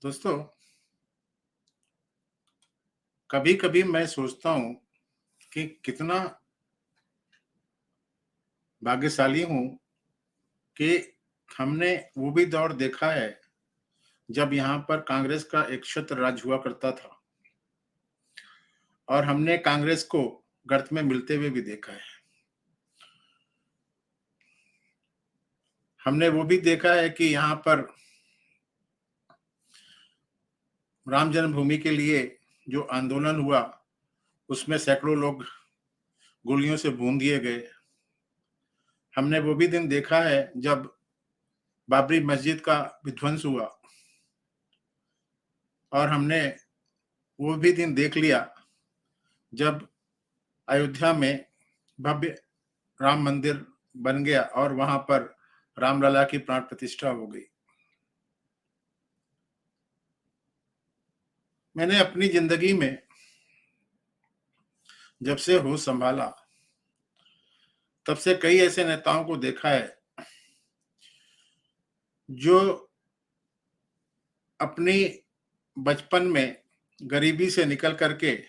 दोस्तों, कभी-कभी मैं सोचता हूँ कि कितना भाग्यशाली हूँ कि हमने वो भी दौर देखा है जब यहाँ पर कांग्रेस का एक छत्र राज हुआ करता था और हमने कांग्रेस को गर्त में मिलते हुए भी देखा है। हमने वो भी देखा है कि यहाँ पर राम जन्मभूमि के लिए जो आंदोलन हुआ, उसमें सैकड़ों लोग गोलियों से भून दिए गए। हमने वो भी दिन देखा है जब बाबरी मस्जिद का विध्वंस हुआ और हमने वो भी दिन देख लिया जब अयोध्या में भव्य राम मंदिर बन गया और वहां पर रामलला की प्राण प्रतिष्ठा हो गई। मैंने अपनी जिंदगी में जब से होश संभाला तब से कई ऐसे नेताओं को देखा है जो अपनी बचपन में गरीबी से निकल करके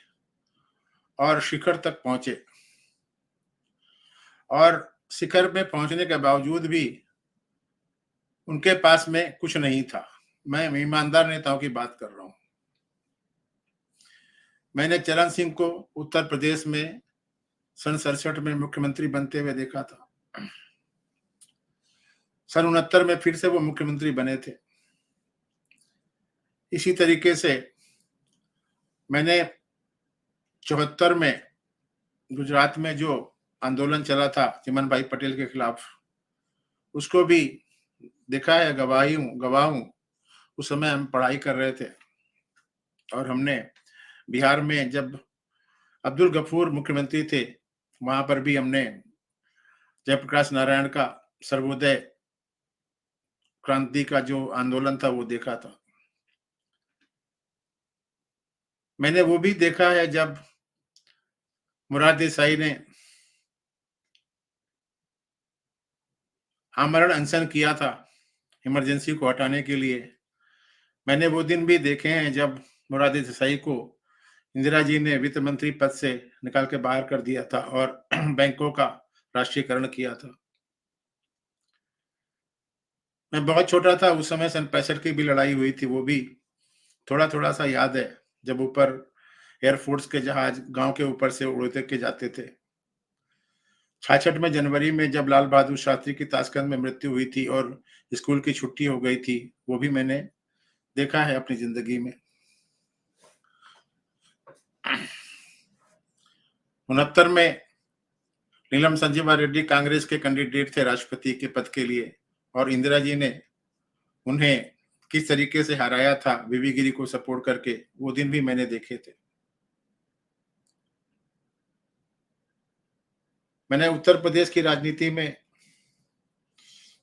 और शिखर तक पहुंचे और शिखर में पहुंचने के बावजूद भी उनके पास में कुछ नहीं था। मैं ईमानदार नेताओं की बात कर रहा हूं। मैंने चरण सिंह को उत्तर प्रदेश में सन 67 में मुख्यमंत्री बनते हुए देखा था। सन 69 में फिर से वो मुख्यमंत्री बने थे। इसी तरीके से मैंने 74 में गुजरात में जो आंदोलन चला था चिमन भाई पटेल के खिलाफ, उसको भी देखा है, गवाह हूं। उस समय हम पढ़ाई कर रहे थे और हमने बिहार में जब अब्दुल गफूर मुख्यमंत्री थे, वहां पर भी हमने जयप्रकाश नारायण का सर्वोदय क्रांति का जो आंदोलन था वो देखा था। मैंने वो भी देखा है जब मुरारजी देसाई ने आमरण अनशन किया था इमरजेंसी को हटाने के लिए। मैंने वो दिन भी देखे हैं जब मुरारजी देसाई को इंदिरा जी ने वित्त मंत्री पद से निकाल के बाहर कर दिया था और बैंकों का राष्ट्रीयकरण किया था। मैं बहुत छोटा था उस समय, सन 65 की भी लड़ाई हुई थी, वो भी थोड़ा-थोड़ा सा याद है, जब ऊपर एयरफोर्स के जहाज गाँव के ऊपर से उड़ के जाते थे। 66 में जनवरी में जब लाल बहादुर शास्त्री की ताशकंद में मृत्यु हुई थी और स्कूल की छुट्टी हो गई थी, वो भी मैंने देखा है अपनी ज़िंदगी में। 69 में नीलम संजीवा रेड्डी कांग्रेस के कैंडिडेट थे राष्ट्रपति के पद के लिए और इंदिरा जी ने उन्हें किस तरीके से हराया था वीवी गिरी को सपोर्ट करके, वो दिन भी मैंने देखे थे। मैंने उत्तर प्रदेश की राजनीति में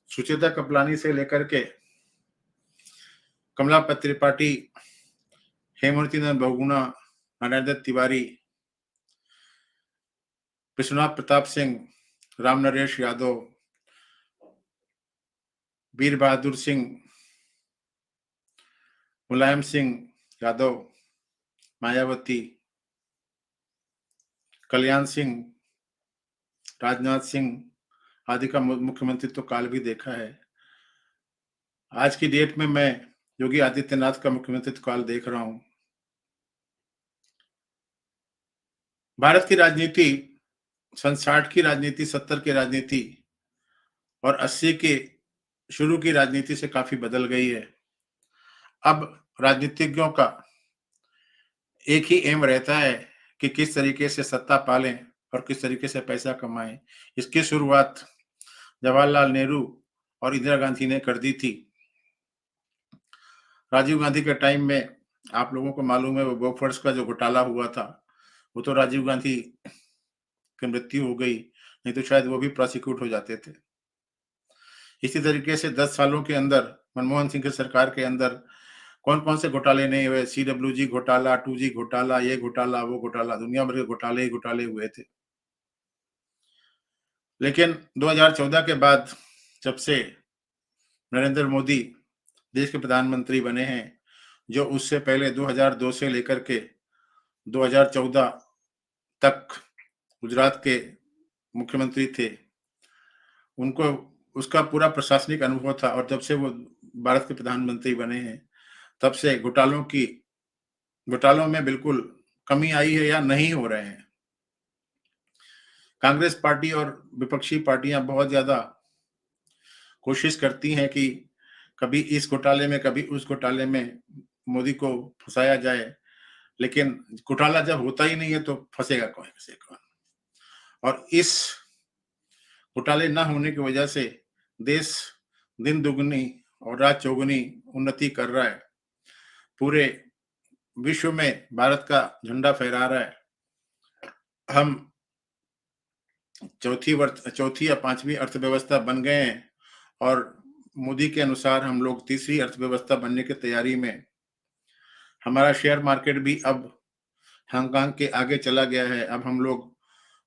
सुचेता कृपलानी से लेकर के कमला त्रिपाठी, हेमवती नंदन बहुगुणा, नारायण दत्त तिवारी, विश्वनाथ प्रताप सिंह, राम नरेश यादव, वीर बहादुर सिंह, मुलायम सिंह यादव, मायावती, कल्याण सिंह, राजनाथ सिंह आदि का मुख्यमंत्रित्व काल भी देखा है। आज की डेट में मैं योगी आदित्यनाथ का मुख्यमंत्रित्व काल देख रहा हूं। भारत की राजनीति सन 60 की राजनीति, 70 की राजनीति और 80 के शुरू की राजनीति से काफी बदल गई है। अब राजनीतिज्ञों का एक ही एम रहता है कि किस तरीके से सत्ता पालें और किस तरीके से पैसा कमाएं। इसकी शुरुआत जवाहरलाल नेहरू और इंदिरा गांधी ने कर दी थी। राजीव गांधी के टाइम में आप लोगों को मालूम है वो बोफोर्स का जो घोटाला हुआ था, वो तो राजीव गांधी की मृत्यु हो गई, नहीं तो शायद वो भी प्रोसिक्यूट हो जाते थे। इसी तरीके से 10 सालों के अंदर मनमोहन सिंह की सरकार के अंदर कौन-कौन से घोटाले नहीं हुए, सीडब्ल्यूजी घोटाला, 2G घोटाला, ये घोटाला, वो घोटाला, दुनिया भर के घोटाले ही घोटाले हुए थे। लेकिन 2014 के बाद जब से नरेंद्र मोदी देश के प्रधानमंत्री बने हैं, जो उससे पहले 2002 से लेकर के 2014 तक गुजरात के मुख्यमंत्री थे, उनको उसका पूरा प्रशासनिक अनुभव था और जब से वो भारत के प्रधानमंत्री बने हैं, तब से घोटालों में बिल्कुल कमी आई है या नहीं हो रहे हैं। कांग्रेस पार्टी और विपक्षी पार्टियां बहुत ज़्यादा कोशिश करती हैं कि कभी इस घोटाले में, कभी उस घोटाले में मोदी को फँसाया जाए, लेकिन घोटाला जब होता ही नहीं है तो फँसेगा कौन से कौन? और इस घोटाले ना होने की वजह से देश दिन दुगनी और रात चौगुनी उन्नति कर रहा है। पूरे विश्व में भारत का झंडा फहरा रहा है। हम चौथी या पांचवी अर्थव्यवस्था बन गए हैं और मोदी के अनुसार हम लोग तीसरी अर्थव्यवस्था बनने की तैयारी में। हमारा शेयर मार्केट भी अब हांगकांग के आगे चला गया है। अब हम लोग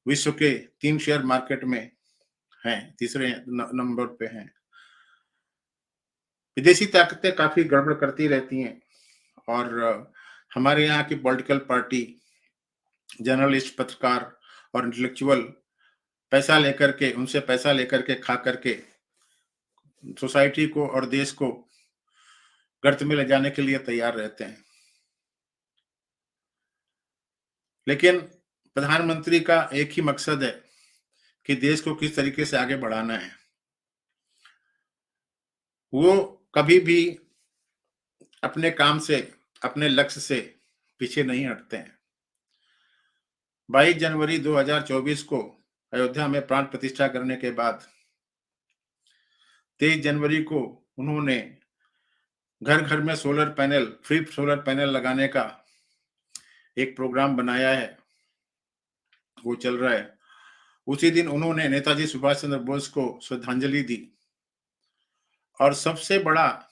विश्व के 3 शेयर मार्केट में हैं, तीसरे नंबर पे हैं। विदेशी ताकतें काफी गड़बड़ करती रहती हैं और हमारे यहाँ की पॉलिटिकल पार्टी, जर्नलिस्ट, पत्रकार और इंटेलेक्चुअल उनसे पैसा लेकर के खा करके सोसाइटी को और देश को गर्त में ले जाने के लिए तैयार रहते हैं। लेकिन प्रधानमंत्री का एक ही मकसद है कि देश को किस तरीके से आगे बढ़ाना है। वो कभी भी अपने काम से, अपने लक्ष्य से पीछे नहीं हटते हैं। 22 जनवरी 2024 को अयोध्या में प्राण प्रतिष्ठा करने के बाद 23 जनवरी को उन्होंने घर घर में फ्री सोलर पैनल लगाने का एक प्रोग्राम बनाया है, वो चल रहा है। उसी दिन उन्होंने नेताजी सुभाष चंद्र बोस को श्रद्धांजलि दी और सबसे बड़ा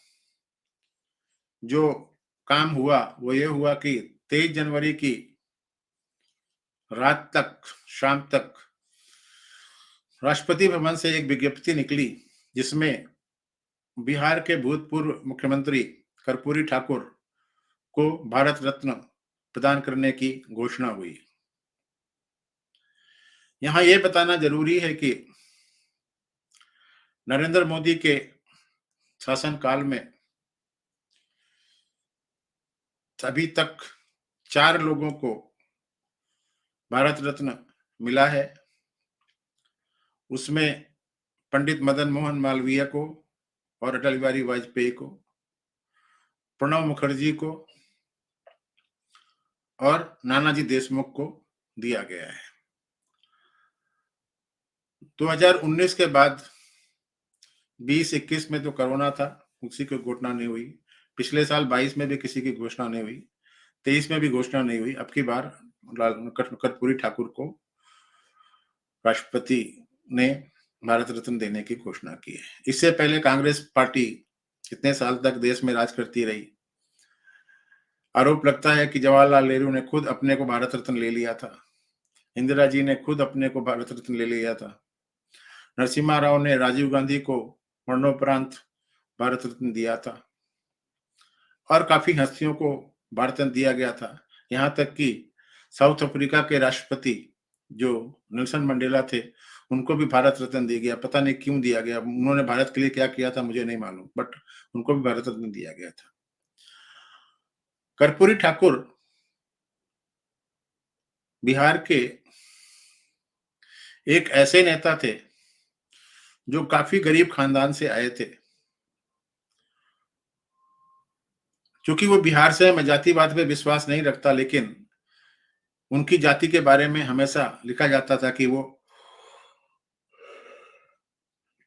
जो काम हुआ वो ये हुआ कि 23 जनवरी की रात तक, शाम तक राष्ट्रपति भवन से एक विज्ञप्ति निकली जिसमें बिहार के भूतपूर्व मुख्यमंत्री कर्पूरी ठाकुर को भारत रत्न प्रदान करने की घोषणा हुई। यहाँ ये बताना जरूरी है कि नरेंद्र मोदी के शासनकाल में अभी तक 4 लोगों को भारत रत्न मिला है। उसमें पंडित मदन मोहन मालवीय को और अटल बिहारी वाजपेयी को, प्रणब मुखर्जी को और नानाजी देशमुख को दिया गया है। 2019 के बाद 20-21 में तो कोरोना था, उसी की घोषणा नहीं हुई। पिछले साल 22 में भी किसी की घोषणा नहीं हुई, 23 में भी घोषणा नहीं हुई। अब की बार कर्पूरी ठाकुर को राष्ट्रपति ने भारत रत्न देने की घोषणा की है। इससे पहले कांग्रेस पार्टी कितने साल तक देश में राज करती रही। आरोप लगता है कि जवाहरलाल नेहरू ने खुद अपने को भारत रत्न ले लिया था, इंदिरा जी ने खुद अपने को भारत रत्न ले लिया था, नरसिम्हा राव ने राजीव गांधी को मरणोपरांत भारत रत्न दिया था और काफी हस्तियों को भारत रत्न दिया गया था। यहाँ तक कि साउथ अफ्रीका के राष्ट्रपति जो नेल्सन मंडेला थे, उनको भी भारत रत्न दिया गया। पता नहीं क्यों दिया गया, उन्होंने भारत के लिए क्या किया था मुझे नहीं मालूम, बट उनको भी भारत रत्न दिया गया था। कर्पूरी ठाकुर बिहार के एक ऐसे नेता थे जो काफी गरीब खानदान से आए थे। क्योंकि वो बिहार से, मैं जातिवाद पे विश्वास नहीं रखता, लेकिन उनकी जाति के बारे में हमेशा लिखा जाता था कि वो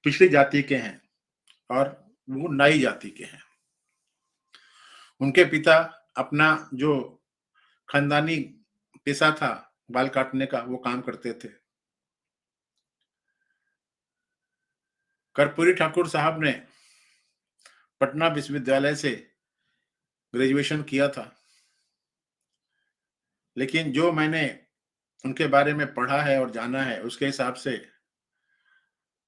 पिछड़ी जाति के हैं और वो नाई जाति के हैं। उनके पिता अपना जो खानदानी पेशा था बाल काटने का, वो काम करते थे। कर्पूरी ठाकुर साहब ने पटना विश्वविद्यालय से ग्रेजुएशन किया था, लेकिन जो मैंने उनके बारे में पढ़ा है और जाना है उसके हिसाब से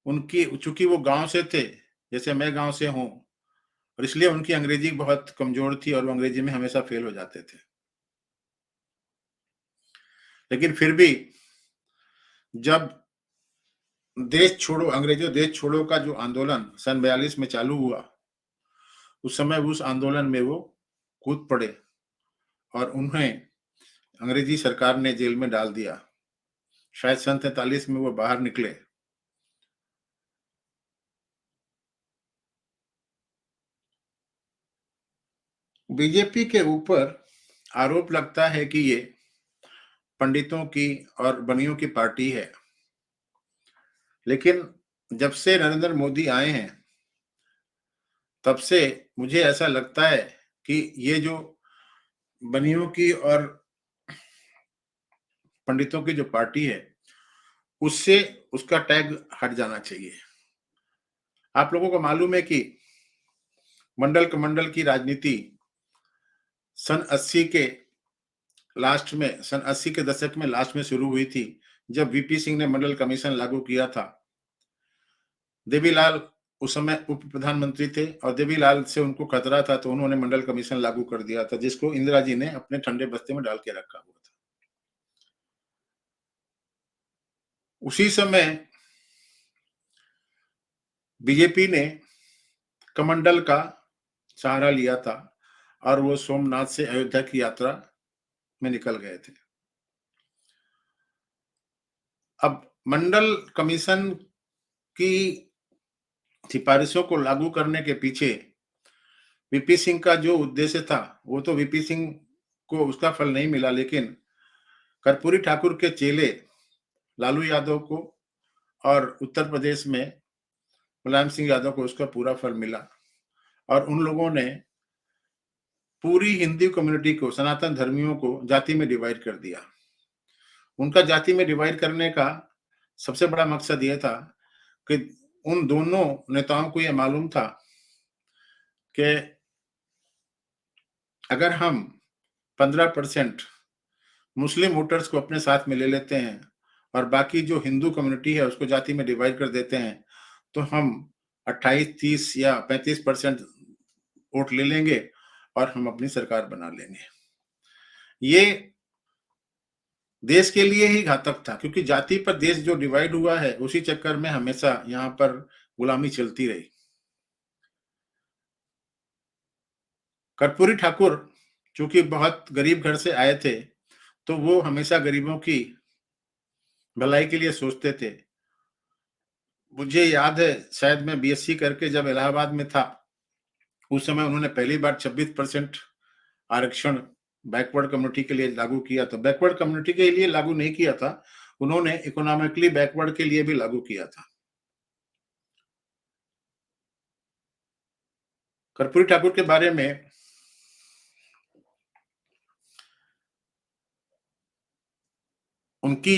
चूंकि वो गांव से थे, जैसे मैं गांव से हूं, और इसलिए उनकी अंग्रेजी बहुत कमजोर थी और वो अंग्रेजी में हमेशा फेल हो जाते थे। लेकिन फिर भी जब देश छोड़ो, अंग्रेजों देश छोड़ो का जो आंदोलन सन 42 में चालू हुआ, उस समय उस आंदोलन में वो कूद पड़े और उन्हें अंग्रेजी सरकार ने जेल में डाल दिया। शायद सन 43 में वो बाहर निकले। बीजेपी के ऊपर आरोप लगता है कि ये पंडितों की और बनियों की पार्टी है। लेकिन जब से नरेंद्र मोदी आए हैं, तब से मुझे ऐसा लगता है कि ये जो बनियों की और पंडितों की जो पार्टी है, उससे उसका टैग हट जाना चाहिए। आप लोगों को मालूम है कि मंडल कमंडल की राजनीति सन 80 के लास्ट में, सन 80 के दशक में लास्ट में शुरू हुई थी, जब वीपी सिंह ने मंडल कमीशन लागू किया था। देवीलाल उस समय उप प्रधानमंत्री थे और देवीलाल से उनको खतरा था, तो उन्होंने मंडल कमीशन लागू कर दिया था, जिसको इंदिरा जी ने अपने ठंडे बस्ते में डाल के रखा हुआ था। उसी समय बीजेपी ने कमंडल का सहारा लिया था और वो सोमनाथ से अयोध्या की यात्रा में निकल गए थे। अब मंडल कमीशन की सिफारिशों को लागू करने के पीछे वीपी सिंह का जो उद्देश्य था, वो तो वीपी सिंह को उसका फल नहीं मिला, लेकिन कर्पूरी ठाकुर के चेले लालू यादव को और उत्तर प्रदेश में मुलायम सिंह यादव को उसका पूरा फल मिला। और उन लोगों ने पूरी हिंदू कम्युनिटी को, सनातन धर्मियों को जाति में डिवाइड कर दिया। उनका जाति में डिवाइड करने का सबसे बड़ा मकसद ये था कि उन दोनों नेताओं को ये मालूम था कि अगर हम 15% मुस्लिम वोटर्स को अपने साथ में ले लेते हैं और बाकी जो हिंदू कम्युनिटी है उसको जाति में डिवाइड कर देते हैं, तो हम 28, 30 या 35% वोट ले लेंगे और हम अपनी सरकार बना लेंगे। ये देश के लिए ही घातक था, क्योंकि जाति पर देश जो डिवाइड हुआ है, उसी चक्कर में हमेशा यहाँ पर गुलामी चलती रही। कर्पूरी ठाकुर चूंकि बहुत गरीब घर से आए थे, तो वो हमेशा गरीबों की भलाई के लिए सोचते थे। मुझे याद है, शायद मैं बीएससी करके जब इलाहाबाद में था, उस समय उन्होंने पहली बार 26% आरक्षण बैकवर्ड कम्युनिटी के लिए लागू किया था। बैकवर्ड कम्युनिटी के लिए लागू नहीं किया था, उन्होंने इकोनॉमिकली बैकवर्ड के लिए भी लागू किया था। कर्पूरी ठाकुर के बारे में उनकी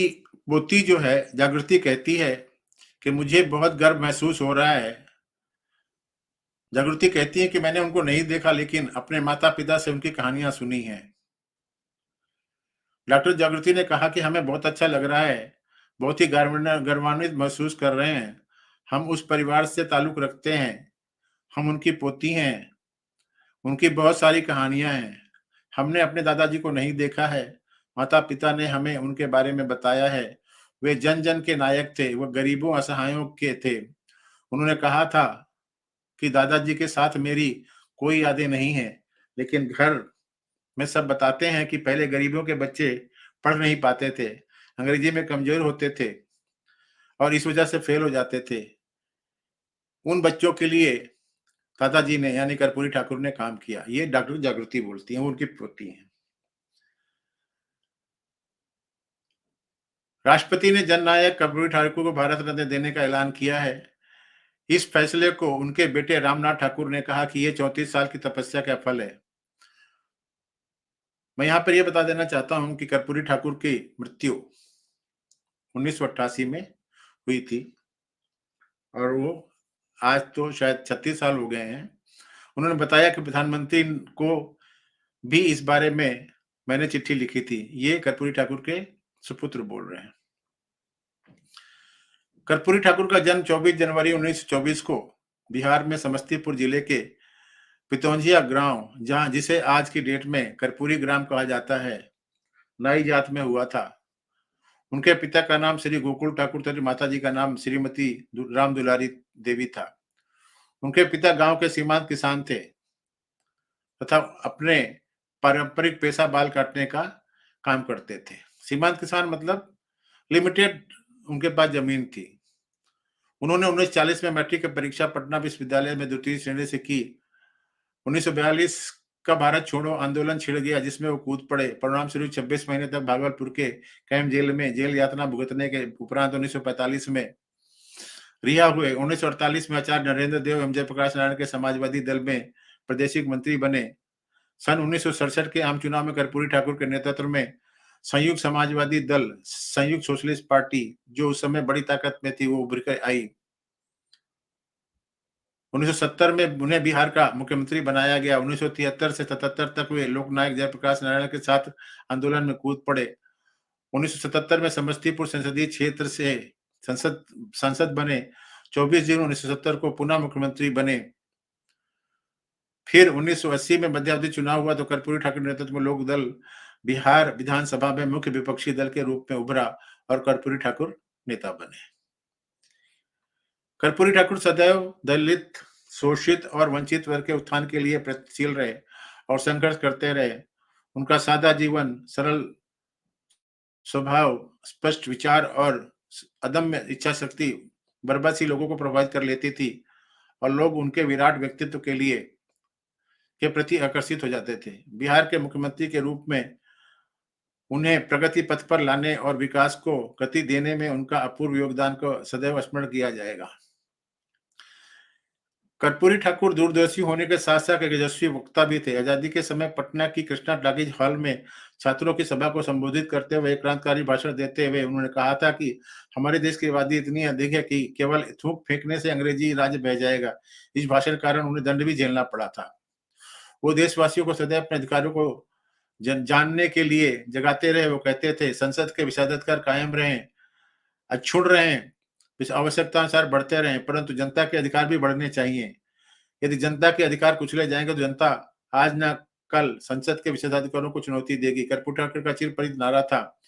पोती जो है जागृति कहती है कि मुझे बहुत गर्व महसूस हो रहा है। जागृति कहती है कि मैंने उनको नहीं देखा, लेकिन अपने माता पिता से उनकी कहानियां सुनी हैं। डॉक्टर जागृति ने कहा कि हमें बहुत अच्छा लग रहा है, बहुत ही गर्वान्वित महसूस कर रहे हैं। हम उस परिवार से ताल्लुक रखते हैं, हम उनकी पोती हैं, उनकी बहुत सारी कहानियां हैं। हमने अपने दादाजी को नहीं देखा है, माता पिता ने हमें उनके बारे में बताया है। वे जन जन के नायक थे, वो गरीबों असहायों के थे। उन्होंने कहा था कि दादाजी के साथ मेरी कोई यादें नहीं है, लेकिन घर में सब बताते हैं कि पहले गरीबों के बच्चे पढ़ नहीं पाते थे, अंग्रेजी में कमजोर होते थे और इस वजह से फेल हो जाते थे। उन बच्चों के लिए दादाजी ने, यानी कर्पूरी ठाकुर ने काम किया। ये डॉक्टर जागृति बोलती हैं, वो उनकी पोती हैं। राष्ट्रपति ने जननायक कर्पूरी ठाकुर को भारत रत्न देने का ऐलान किया है। इस फैसले को उनके बेटे रामनाथ ठाकुर ने कहा कि ये 34 साल की तपस्या का फल है। मैं यहाँ पर यह बता देना चाहता हूं कि कर्पूरी ठाकुर की मृत्यु 1988 में हुई थी और वो आज तो शायद 36 साल हो गए हैं। उन्होंने बताया कि प्रधानमंत्री को भी इस बारे में मैंने चिट्ठी लिखी थी। ये कर्पूरी ठाकुर के सुपुत्र बोल रहे हैं। कर्पूरी ठाकुर का जन्म 24 जनवरी 1924 को बिहार में समस्तीपुर जिले के पितौंजिया गांव, जहां जिसे आज की डेट में कर्पूरी ग्राम कहा जाता है, नाई जात में हुआ था। उनके पिता का नाम श्री गोकुल ठाकुर तथा माता जी का नाम श्रीमती राम दुलारी देवी था। उनके पिता गांव के सीमांत किसान थे तथा अपने पारंपरिक पेशा बाल काटने का काम करते थे। सीमांत किसान मतलब लिमिटेड उनके पास जमीन थी। उन्होंने 1940 में मैट्रिक की परीक्षा पटना विश्वविद्यालय में द्वितीय श्रेणी से की। 1942 का भारत छोड़ो आंदोलन छिड़ गया, जिसमें वो कूद पड़े। परिणाम स्वरूप 26 महीने तक भागलपुर के कैंप जेल में जेल यातना भुगतने के उपरांत 1945 में रिहा हुए। 1948 में आचार्य नरेंद्र देव एवं जयप्रकाश नारायण के समाजवादी दल में प्रादेशिक मंत्री बने। सन 1967 के आम चुनाव में कर्पूरी ठाकुर के नेतृत्व में संयुक्त समाजवादी दल, संयुक्त सोशलिस्ट पार्टी, जो उस समय बड़ी ताकत में थी, वो उभर कर आई। 1970 में उन्हें बिहार का मुख्यमंत्री बनाया गया। 1973 से 77 तक वे लोकनायक जयप्रकाश नारायण के साथ आंदोलन में कूद पड़े। 1977 में समस्तीपुर संसदीय क्षेत्र से सांसद बने। 24 जून 1970 को पुनः मुख्यमंत्री बने। फिर 1980 में मध्यावधि चुनाव हुआ तो कर्पूरी ठाकुर नेतृत्व में लोक दल बिहार विधानसभा में मुख्य विपक्षी दल के रूप में उभरा और कर्पूरी ठाकुर नेता बने। कर्पूरी ठाकुर सदैव दलित, शोषित और वंचित वर्ग के उत्थान के लिए प्रयत्नशील रहे और संघर्ष करते रहे। उनका सादा जीवन, सरल स्वभाव, स्पष्ट विचार और अदम्य इच्छा शक्ति बरबसी लोगों को प्रभावित कर लेती थी और लोग उनके विराट व्यक्तित्व के प्रति आकर्षित हो जाते थे। बिहार के मुख्यमंत्री के रूप में उन्हें प्रगति पथ पर लाने और विकास को गति देने में उनका अपूर्व योगदान को सदैव स्मरण किया जाएगा। कर्पूरी ठाकुर दूरदर्शी होने के साथ साथ एक यशस्वी वक्ता भी थे। आजादी के समय पटना की कृष्णा टाकीज हॉल में छात्रों की सभा को संबोधित करते हुए एक क्रांतिकारी भाषण देते हुए उन्होंने कहा था कि हमारे देश की आबादी इतनी अधिक है कि केवल थूक फेंकने से अंग्रेजी राज बह जाएगा। इस भाषण के कारण उन्हें दंड भी झेलना पड़ा था। वो देशवासियों को सदैव अपने अधिकारों को जानने के लिए जगाते रहे। वो कहते थे, संसद के विशेषाधिकार कायम रहें, अक्षुण्ण रहें, आवश्यकतानुसार बढ़ते रहें, परंतु जनता के अधिकार भी बढ़ने चाहिए। यदि जनता के अधिकार कुचले जाएंगे तो जनता आज न कल संसद के विशेषाधिकारों को चुनौती देगी। कर्पूरी ठाकुर का चिरपरिचित नारा था,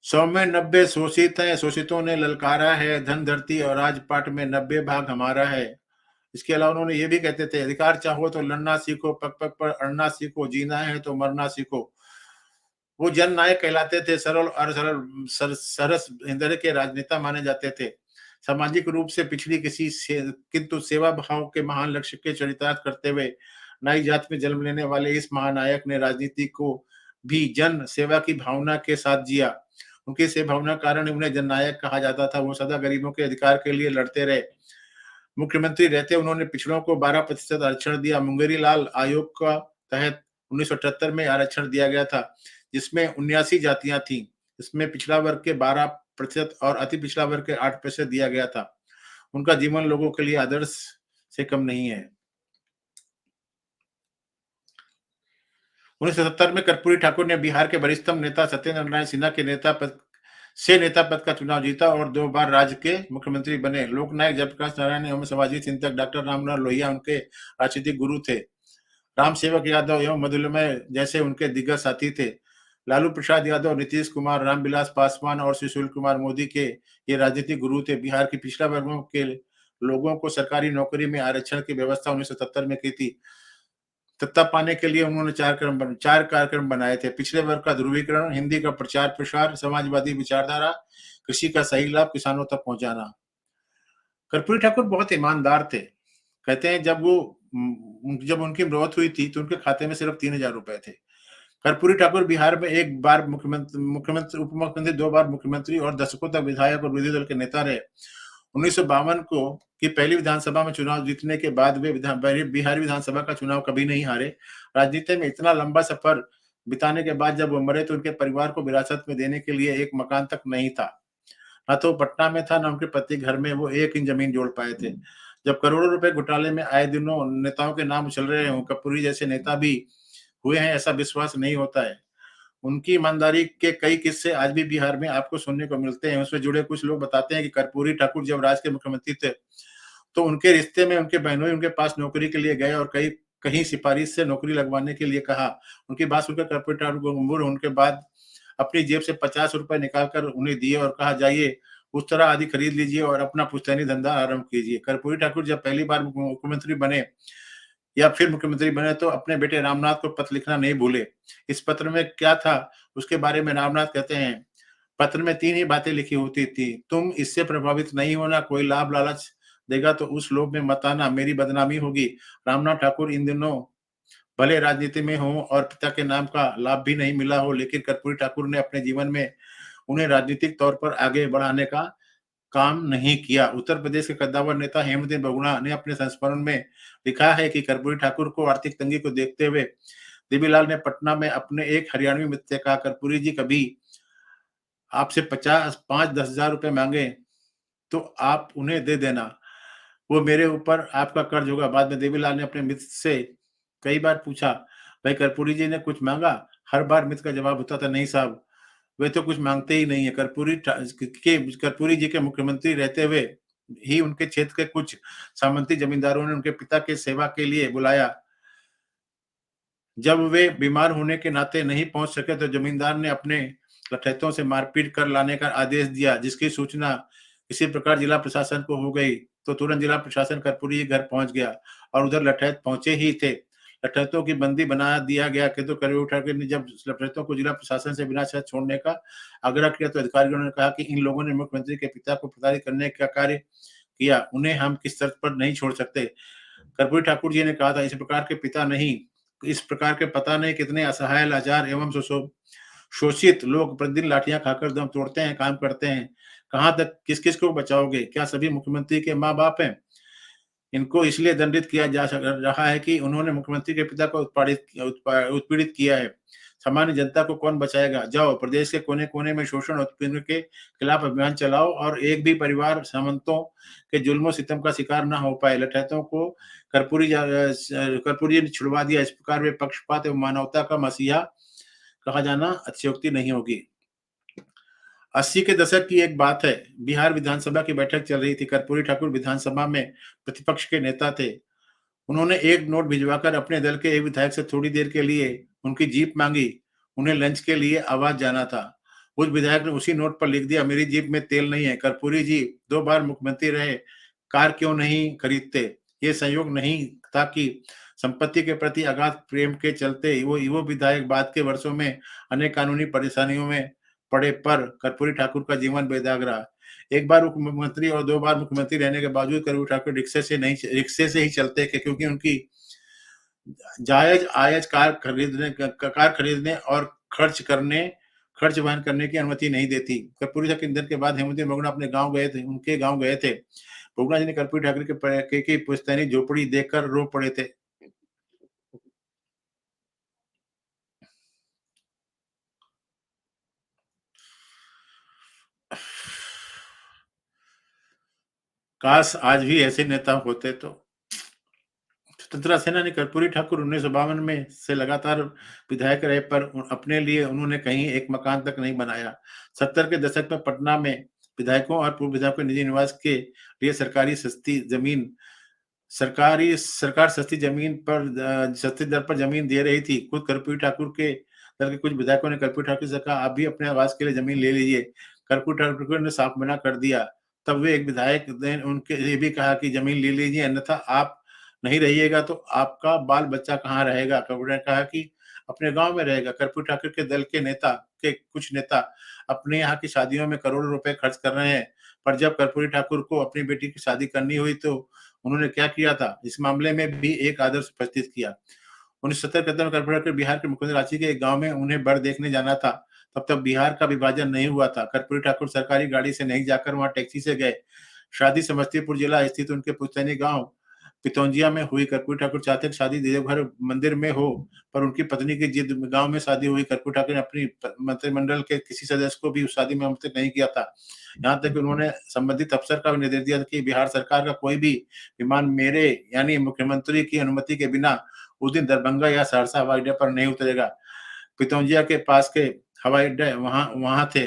100 में 90 शोषित हैं, शोषितों ने ललकारा है, धन धरती और राजपाट में 90 भाग हमारा है। इसके अलावा उन्होंने ये भी कहते थे, अधिकार चाहो तो लड़ना सीखो, पग पग पर अड़ना सीखो, जीना है तो मरना सीखो। वो जन नायक कहलाते थे। सरल और सरस हृदय के राजनेता माने जाते थे। सामाजिक रूप से पिछड़ी किंतु सेवा भाव के महान लक्ष्य के चरितार्थ करते हुए नाई जात में जन्म लेने वाले इस महानायक ने राजनीति को भी जन सेवा की भावना के साथ जिया। उनकी सेवा भावना कारण उन्हें जननायक कहा जाता था। वो सदा गरीबों के अधिकार के लिए लड़ते रहे। मुख्यमंत्री रहते उन्होंने पिछड़ों को 12% आरक्षण दिया। मुंगेरी लाल आयोग का तहत 1978 में आरक्षण दिया गया था, जिसमें 79 जातियां थीं। इसमें पिछड़ा वर्ग के 12% और अति पिछड़ा वर्ग के 8% दिया गया था। उनका जीवन लोगों के लिए आदर्श से कम नहीं है। 1970 में कर्पूरी ठाकुर ने बिहार के वरिष्ठतम नेता सत्येंद्र नारायण सिन्हा के नेता पद का चुनाव जीता और 2 बार राज्य के मुख्यमंत्री बने। लोकनायक जयप्रकाश नारायण एवं समाजी चिंतक डॉक्टर राममनोहर लोहिया उनके राजनीतिक गुरु थे। राम सेवक यादव एवं मधुलिमय जैसे उनके दिग्गज साथी थे। लालू प्रसाद यादव, नीतीश कुमार, रामविलास पासवान और सुशील कुमार मोदी के ये राजनीतिक गुरु थे। बिहार की पिछड़ा वर्गों के लोगों को सरकारी नौकरी में आरक्षण की व्यवस्था 1970 में की थी। सत्ता पाने के लिए उन्होंने 4 कार्यक्रम बनाए थे। पिछड़े वर्ग का ध्रुवीकरण, हिंदी का प्रचार प्रसार, समाजवादी विचारधारा, कृषि का सही लाभ किसानों तक पहुंचाना। कर्पूरी ठाकुर बहुत ईमानदार थे। कहते हैं जब उनकी मौत हुई थी तो उनके खाते में सिर्फ 3,000 रुपए थे। कर्पूरी ठाकुर बिहार में एक बार मुख्यमंत्री, उप मुख्यमंत्री, 2 बार मुख्यमंत्री और दशकों तक विधायक और विरोधी दल के नेता रहे। 1952 को की पहली विधानसभा में चुनाव जीतने के बाद वे बिहार विधानसभा का चुनाव कभी नहीं हारे। राजनीति में इतना लंबा सफर बिताने के बाद जब वो मरे तो उनके परिवार को विरासत में देने के लिए एक मकान तक नहीं था। ना तो पटना में था, ना उनके पति घर में वो 1 इंच जमीन जोड़ पाए थे। जब करोड़ों रुपए घोटाले में आए दिनों नेताओं के नाम उछल रहे हों, कर्पूरी जैसे नेता भी हुए हैं, ऐसा विश्वास नहीं होता है। उनकी ईमानदारी के कई किस्से आज भी बिहार में आपको सुनने को मिलते हैं। उसमें जुड़े कुछ लोग बताते हैं कि कर्पूरी ठाकुर जब राज्य के मुख्यमंत्री थे तो उनके रिश्ते में उनके बहनोई उनके पास नौकरी के लिए गए और कहीं सिफारिश से नौकरी लगवाने के लिए कहा। उनकी बात सुनकर कर्पूरी ठाकुर गंभीर होने के बाद अपनी जेब से ₹50 निकाल कर उन्हें दिए और कहा, जाइए उस्तरा आदि खरीद लीजिए और अपना पुश्तैनी धंधा आरंभ कीजिए। कर्पूरी ठाकुर जब पहली बार मुख्यमंत्री बने या फिर मुख्यमंत्री बने तो अपने बेटे रामनाथ को पत्र लिखना नहीं भूले। इस पत्र में क्या था उसके बारे में रामनाथ कहते हैं, पत्र में 3 ही बातें लिखी होती थी। तुम इससे प्रभावित नहीं होना, कोई लाभ लालच देगा तो उस लोभ में मत आना, मेरी बदनामी होगी। रामनाथ ठाकुर इन दिनों भले राजनीति में हों और पिता के नाम का लाभ भी नहीं मिला हो, लेकिन कर्पूरी ठाकुर ने अपने जीवन में उन्हें राजनीतिक तौर पर आगे बढ़ाने का काम नहीं किया। उत्तर प्रदेश के कद्दावर नेता हेमचंद बहुगुणा ने अपने संस्मरण में लिखा है कि कर्पूरी ठाकुर को आर्थिक तंगी को देखते हुए देवीलाल ने पटना में अपने एक हरियाणवी मित्र से कहा, कर्पूरी जी कभी आपसे 50 5-10 हजार रुपए मांगे तो आप उन्हें दे देना, वो मेरे ऊपर आपका कर्ज होगा। बाद में देवीलाल ने अपने मित्र से कई बार पूछा, भाई कर्पूरी जी ने कुछ मांगा? हर बार मित्र का जवाब होता था, नहीं साहब, वे तो कुछ मांगते ही नहीं है। कर्पूरी जी के मुख्यमंत्री रहते हुए ही उनके क्षेत्र के कुछ सामंती जमींदारों ने उनके पिता के सेवा के लिए बुलाया। जब वे बीमार होने के नाते नहीं पहुंच सके तो जमींदार ने अपने लठैतों से मारपीट कर लाने का आदेश दिया, जिसकी सूचना इसी प्रकार जिला प्रशासन को हो गई तो तुरंत जिला प्रशासन कर्पूरी घर पहुंच गया और उधर लठैत पहुंचे ही थे। लठैतों की बंदी बना दिया गया, किंतु कर्पूरी ठाकुर ने जब लठैतों को जिला प्रशासन से बिना शर्त छोड़ने का आग्रह किया तो अधिकारियों ने कहा कि इन लोगों ने मुख्यमंत्री के पिता को प्रताड़ित करने का कार्य किया, उन्हें हम किस शर्त पर नहीं छोड़ सकते। कर्पूरी ठाकुर जी ने कहा था, इस प्रकार के पिता नहीं, इस प्रकार के पता नहीं कितने असहाय, लाचार एवं शोषित लोग प्रतिदिन लाठियां खाकर दम तोड़ते हैं, काम करते हैं। कहाँ तक किस-किस को बचाओगे? क्या सभी मुख्यमंत्री के माँ-बाप हैं? इनको इसलिए दंडित किया जा रहा है कि उन्होंने मुख्यमंत्री के पिता को उत्पीड़ित किया है। सामान्य जनता को कौन बचाएगा? जाओ प्रदेश के कोने-कोने में शोषण और उत्पीड़न के खिलाफ अभियान चलाओ और एक भी परिवार सामंतों के जुल्म-सितम का शिकार ना हो पाए। लठैतों को कर्पूरी जी ने छुड़वा दिया। इस प्रकार वे पक्षपात एवं मानवता का मसीहा कहा जाना अतिशयोक्ति नहीं होगी। 80 के दशक की एक बात है, बिहार विधानसभा की बैठक चल रही थी। कर्पूरी ठाकुर विधानसभा में प्रतिपक्ष के नेता थे। उन्होंने एक नोट भिजवाकर अपने दल के एक विधायक से थोड़ी देर के लिए उनकी जीप मांगी। उन्हें लंच के लिए आवाज जाना था। उस विधायक ने उसी नोट पर लिख दिया, मेरी जीप में तेल नहीं है। कर्पूरी जी 2 बार मुख्यमंत्री रहे, कार क्यों नहीं खरीदते? ये संयोग नहीं था कि संपत्ति के प्रति अगाध प्रेम के चलते वो विधायक बाद के वर्षों में अनेक कानूनी परेशानियों में पड़े, पर कर्पूरी ठाकुर का जीवन बेदाग रहा। एक बार उप मुख्यमंत्री और 2 बार मुख्यमंत्री रहने के बावजूद कर्पूरी ठाकुर रिक्शे से ही चलते थे, क्योंकि उनकी जायज आयज कार खरीदने और खर्च वहन करने की अनुमति नहीं देती। कर्पूरी ठाकुर के निधन के बाद हेमचंद बहुगुणा उनके गाँव गए थे। बहुगुणा जी ने कर्पूरी ठाकुर की पुश्तैनी झोपड़ी देखकर रो पड़े थे। काश आज भी ऐसे नेता होते तो। स्वतंत्रता सेनानी कर्पूरी ठाकुर 1952 में से लगातार विधायक रहे, पर अपने लिए उन्होंने कहीं एक मकान तक नहीं बनाया। 70 के दशक में पटना में विधायकों और पूर्व विधायकों के निजी निवास के लिए सरकार सस्ती जमीन पर सस्ती दर पर जमीन दे रही थी। खुद कर्पूरी ठाकुर के दल के कुछ विधायकों ने कर्पूरी ठाकुर से कहा, आप भी अपने आवास के लिए जमीन ले लीजिए। कर्पूरी ठाकुर ने साफ मना कर दिया। तब वे एक विधायक ने उनके ये भी कहा कि जमीन ले लीजिए, अन्यथा आप नहीं रहिएगा तो आपका बाल बच्चा कहाँ रहेगा? कर्पूरी ने कहा कि अपने गांव में रहेगा। कर्पूरी ठाकुर के दल के कुछ नेता अपने यहाँ की शादियों में करोड़ों रुपए खर्च कर रहे हैं, पर जब कर्पूरी ठाकुर को अपनी बेटी की शादी करनी हुई तो उन्होंने क्या किया था? इस मामले में भी एक आदर्श प्रस्तुत किया। 1970 में कर्पूरी ठाकुर बिहार के मुख्यमंत्री रांची के एक गांव में उन्हें वर देखने जाना था। तब बिहार का विभाजन नहीं हुआ था। कर्पूरी ठाकुर सरकारी गाड़ी से नहीं जाकर वहां टैक्सी से गए। शादी समस्तीपुर जिला स्थित उनके पुश्तैनी गांव पितौंजिया में हुई। कर्पूरी ठाकुर चाहते थे शादी देवघर मंदिर में हो, पर उनकी पत्नी की जिद में गांव में शादी हुई। कर्पूरी ठाकुर ने अपनी मंत्रिमंडल के किसी सदस्य को भी उस शादी में आमंत्रित नहीं किया था। यहाँ तक कि उन्होंने संबंधित अफसर का भी निर्देश दिया था कि बिहार सरकार का कोई भी विमान मेरे यानी मुख्यमंत्री की अनुमति के बिना उस दिन दरभंगा या सहरसा हवाई अड्डे पर नहीं उतरेगा। पितौंजिया के पास के हवाई अड्डे वहां वहां थे।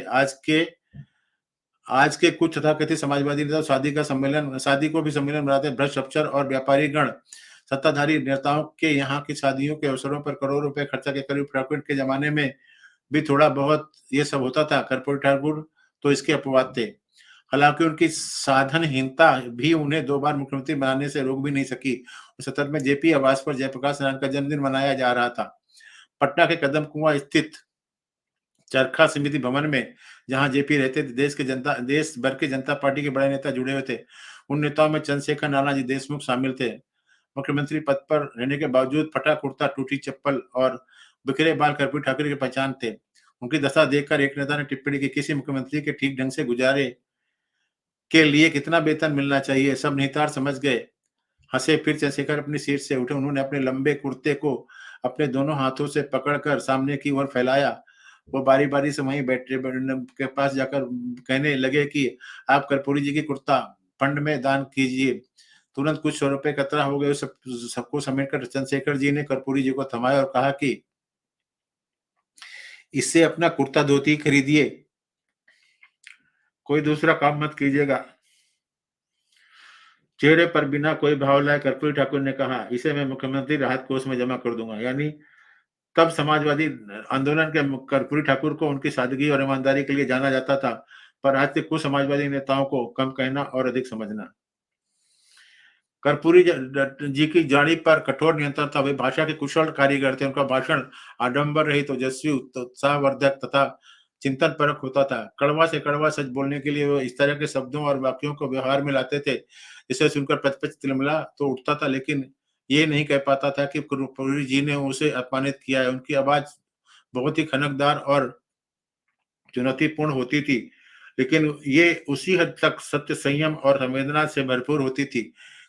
आज के कुछ तथाकथित समाजवादी नेता शादी को भी सम्मेलन बनाते हैं। भ्रष्ट अफसर और व्यापारी गण सत्ताधारी नेताओं के यहाँ की शादियों के अवसरों पर करोड़ों रुपए खर्चा के करीब ठाकुर के जमाने में भी थोड़ा बहुत ये सब होता था। कर्पूरी ठाकुर तो इसके अपवाद थे। हालांकि उनकी साधनहीनता भी उन्हें 2 बार मुख्यमंत्री बनाने से रोक भी नहीं सकी। 1970 में जेपी आवास पर जयप्रकाश नारायण का जन्मदिन मनाया जा रहा था। पटना के कदम कुआं स्थित चरखा समिति भवन में जहां जेपी रहते थे, देश भर के जनता पार्टी के बड़े नेता जुड़े हुए थे। उन नेताओं में चंद्रशेखर नानाजी देशमुख शामिल थे। मुख्यमंत्री पद पर रहने के बावजूद फटा कुर्ता, टूटी चप्पल और बिखरे बाल कर्पूरी ठाकुर की पहचान थे। उनकी दशा देखकर एक नेता ने टिप्पणी की, किसी मुख्यमंत्री के ठीक ढंग से गुजारे के लिए कितना वेतन मिलना चाहिए। सब निहितार्थ समझ गए, हंसे। फिर चंद्रशेखर अपनी सीट से उठे। उन्होंने अपने लंबे कुर्ते को अपने दोनों हाथों से पकड़कर सामने की ओर फैलाया। वो बारी बारी से वहीं बैठे के पास जाकर कहने लगे कि आप कर्पूरी जी की कुर्ता फंड में दान कीजिए। तुरंत कुछ 100 रुपए एकत्र हो गए। सबको समेटकर चंद्रशेखर जी ने कर्पूरी जी को थमाया और कहा कि इससे अपना कुर्ता धोती खरीदिए, कोई दूसरा काम मत कीजिएगा। चेहरे पर बिना कोई भाव लाए कर्पूरी ठाकुर ने कहा, इसे मैं मुख्यमंत्री राहत कोष में जमा कर दूंगा। यानी तब समाजवादी आंदोलन के कर्पूरी ठाकुर को उनकी सादगी और ईमानदारी के लिए जाना जाता था, पर आज के कुछ समाजवादी नेताओं को कम कहना और अधिक समझना। कर्पूरी जी की जाड़ी पर कठोर नियंत्रण था। वे भाषा के कुशल कारीगर थे। उनका भाषण आडंबर रहित, ओजस्वी, उत्साहवर्धक तथा चिंतन परक होता था। कड़वा से कड़वा सच बोलने के लिए वो इस तरह के शब्दों और वाक्यों को व्यवहार में लाते थे, जिसे सुनकर पच-पच तिलमिला तो उठता था, लेकिन ये नहीं कह पाता था कि कर्पूरी जी ने उसे अपमानित किया है। उनकी आवाज बहुत ही खनकदार और चुनौतीपूर्ण होती थी, लेकिन ये उसी हद तक सत्य, संयम और संवेदना से भरपूर होती थी।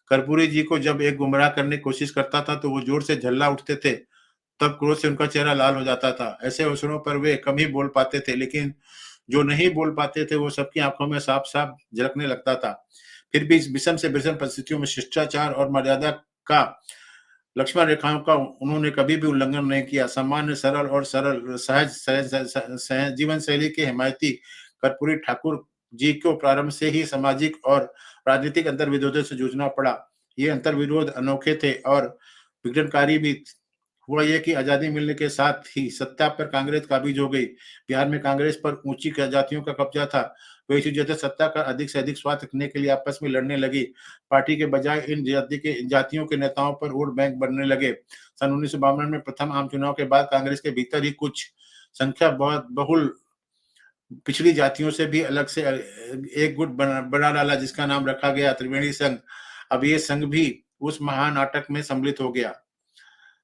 कर्पूरी जी को जब एक गुमराह करने की कोशिश करता था तो वो जोर से झल्ला उठते थे, तब क्रोध से उनका चेहरा लाल हो जाता था। ऐसे अवसरों पर वे कम ही बोल पाते थे, लेकिन जो नहीं बोल पाते थे वो सबकी आंखों में साफ-साफ झलकने लगता था। फिर भी इस विषम से विषम परिस्थितियों में शिष्टाचार और मर्यादा का, लक्ष्मण रेखाओं का उन्होंने कभी भी उल्लंघन नहीं किया। सामान्य, सरल और सहज जीवन शैली के हिमायती कर्पूरी ठाकुर जी को प्रारंभ से ही सामाजिक और राजनीतिक अंतर्विरोधों से जूझना पड़ा। ये अंतर्विरोध अनोखे थे और विघटनकारी भी। हुआ ये कि आजादी मिलने के साथ ही सत्ता पर कांग्रेस काबिज हो गई। बिहार में कांग्रेस पर ऊंची जातियों का कब्जा था। वे इसी वजह सत्ता का अधिक से अधिक स्वाद रखने के लिए आपस में लड़ने लगी। पार्टी के बजाय इन जातियों के नेताओं पर वोट बैंक बनने लगे। सन 1952 में प्रथम आम चुनाव के बाद कांग्रेस के भीतर ही कुछ संख्या बहुत बहुल पिछड़ी जातियों से भी अलग से एक गुट बना डाला, जिसका नाम रखा गया त्रिवेणी संघ। अब ये संघ भी उस महानाटक में सम्मिलित हो गया।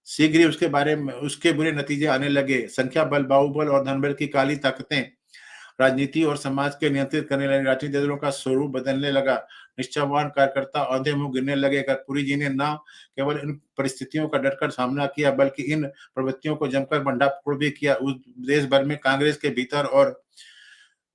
शीघ्र ही उसके बुरे नतीजे आने लगे। संख्या बल, बाहुबल और धनबल की काली ताकतें राजनीति और समाज के नियंत्रित करने लगे। राजनीतिक दलों का स्वरूप बदलने लगा। निष्ठावान कार्यकर्ता औंधे मुंह गिरने लगे। कर्पूरी जी ने न केवल इन परिस्थितियों का डटकर सामना किया, बल्कि इन प्रवृत्तियों को जमकर भंडाफोड़ भी किया। उस देश भर में कांग्रेस के भीतर और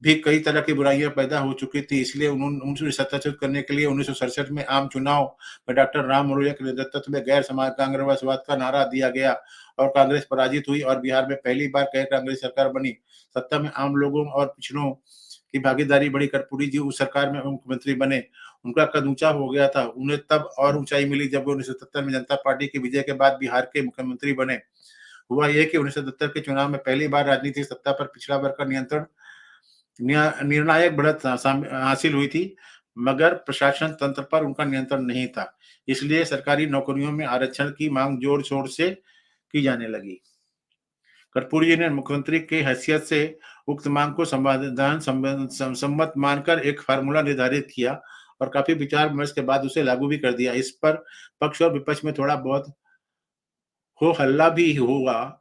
भी कई तरह की बुराइयां पैदा हो चुकी थी। इसलिए उन्होंने सत्ताच्युत करने के लिए 1967 में आम चुनाव में डॉक्टर राम मनोहर के नेतृत्व में गैर समाज कांग्रेसवाद का नारा दिया गया और कांग्रेस पराजित हुई और बिहार में पहली बार गैर कांग्रेस सरकार बनी। सत्ता में आम लोगों और पिछड़ों की भागीदारी बढ़ी। कर्पूरी जी उस सरकार में मुख्यमंत्री बने। उनका कद ऊंचा हो गया था। उन्हें तब और ऊंचाई मिली जब वो 1977 में जनता पार्टी की विजय के बाद बिहार के मुख्यमंत्री बने। हुआ यह कि 1977 के चुनाव में पहली बार राजनीतिक सत्ता पर पिछड़ा वर्ग का नियंत्रण निर्णायक बढ़त हासिल हुई थी, मगर प्रशासन तंत्र पर उनका नियंत्रण नहीं था। इसलिए सरकारी नौकरियों में आरक्षण की मांग जोर शोर से की जाने लगी। कर्पूरी जी ने मुख्यमंत्री की हैसियत से उक्त मांग को संविधान सम्मत मानकर एक फार्मूला निर्धारित किया और काफी विचार विमर्श के बाद उसे लागू भी कर दिया। इस पर पक्ष और विपक्ष में थोड़ा बहुत हो हल्ला भी हुआ।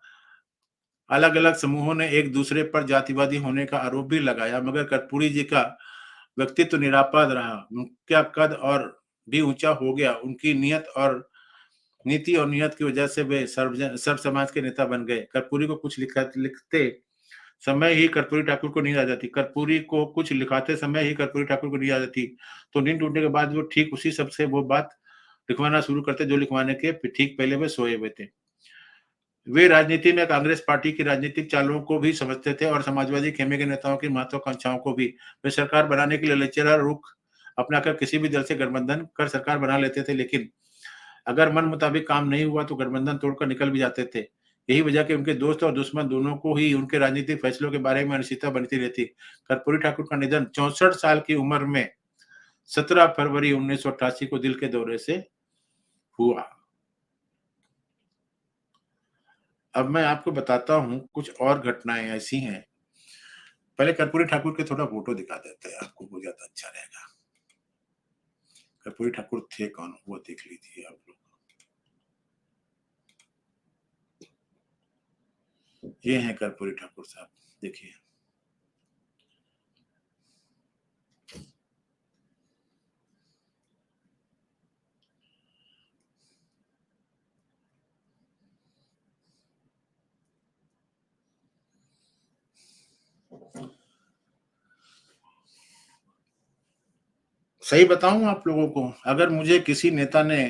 अलग अलग समूहों ने एक दूसरे पर जातिवादी होने का आरोप भी लगाया, मगर कर्पूरी जी का व्यक्तित्व निरापद रहा। उनका कद और भी ऊंचा हो गया। उनकी नीयत और नीति और नियत की वजह से वे सर्व समाज के नेता बन गए। कर्पूरी को कुछ लिखते समय ही कर्पूरी ठाकुर को नींद आ जाती। कर्पूरी को कुछ लिखाते समय ही कर्पूरी ठाकुर को नींद आ जाती, तो नींद टूटने के बाद वो ठीक उसी सब से वो बात लिखवाना शुरू करते जो लिखवाने के ठीक पहले वे सोए हुए थे। वे राजनीति में कांग्रेस पार्टी की राजनीतिक चालों को भी समझते थे और समाजवादी खेमे के नेताओं की महत्वाकांक्षाओं को भी। वे सरकार बनाने के लिए लचीला रुख अपनाकर किसी भी दल से गठबंधन कर सरकार बना लेते थे, लेकिन अगर मन मुताबिक काम नहीं हुआ तो गठबंधन तोड़कर निकल भी जाते थे। यही वजह कि उनके दोस्त और दुश्मन दोनों को ही उनके राजनीतिक फैसलों के बारे में अनिश्चितता बनती रहती। कर्पूरी ठाकुर का निधन 64 साल की उम्र में 17 फरवरी 1988 को दिल के दौरे से हुआ। अब मैं आपको बताता हूँ कुछ और घटनाएं ऐसी हैं। पहले कर्पूरी ठाकुर के थोड़ा फोटो दिखा देते हैं आपको, वो ज्यादा अच्छा रहेगा। कर्पूरी ठाकुर थे कौन, वो देख लीजिए आप लोग। ये हैं कर्पूरी ठाकुर साहब, देखिए। सही बताऊं आप लोगों को, अगर मुझे किसी नेता ने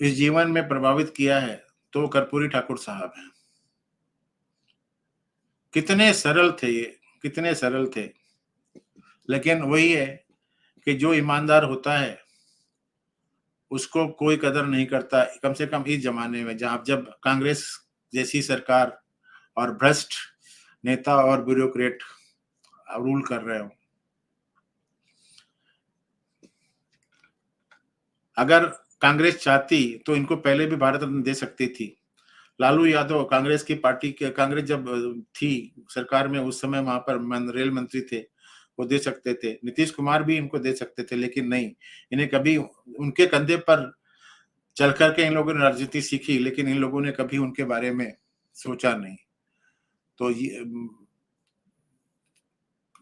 इस जीवन में प्रभावित किया है तो कर्पूरी ठाकुर साहब हैं। कितने सरल थे ये, कितने सरल थे, लेकिन वही है कि जो ईमानदार होता है उसको कोई कदर नहीं करता। कम से कम इस जमाने में जहां जब कांग्रेस जैसी सरकार और भ्रष्ट नेता और ब्यूरोक्रेट रूल कर रहे हो। अगर कांग्रेस चाहती तो इनको पहले भी भारत रत्न दे सकती थी। लालू यादव कांग्रेस की पार्टी के, कांग्रेस जब थी सरकार में उस समय वहां पर रेल मंत्री थे, वो दे सकते थे। नीतीश कुमार भी इनको दे सकते थे, लेकिन नहीं, इन्हें कभी उनके कंधे पर चल करके इन लोगों ने राजनीति सीखी, लेकिन इन लोगों ने कभी उनके बारे में सोचा नहीं। तो ये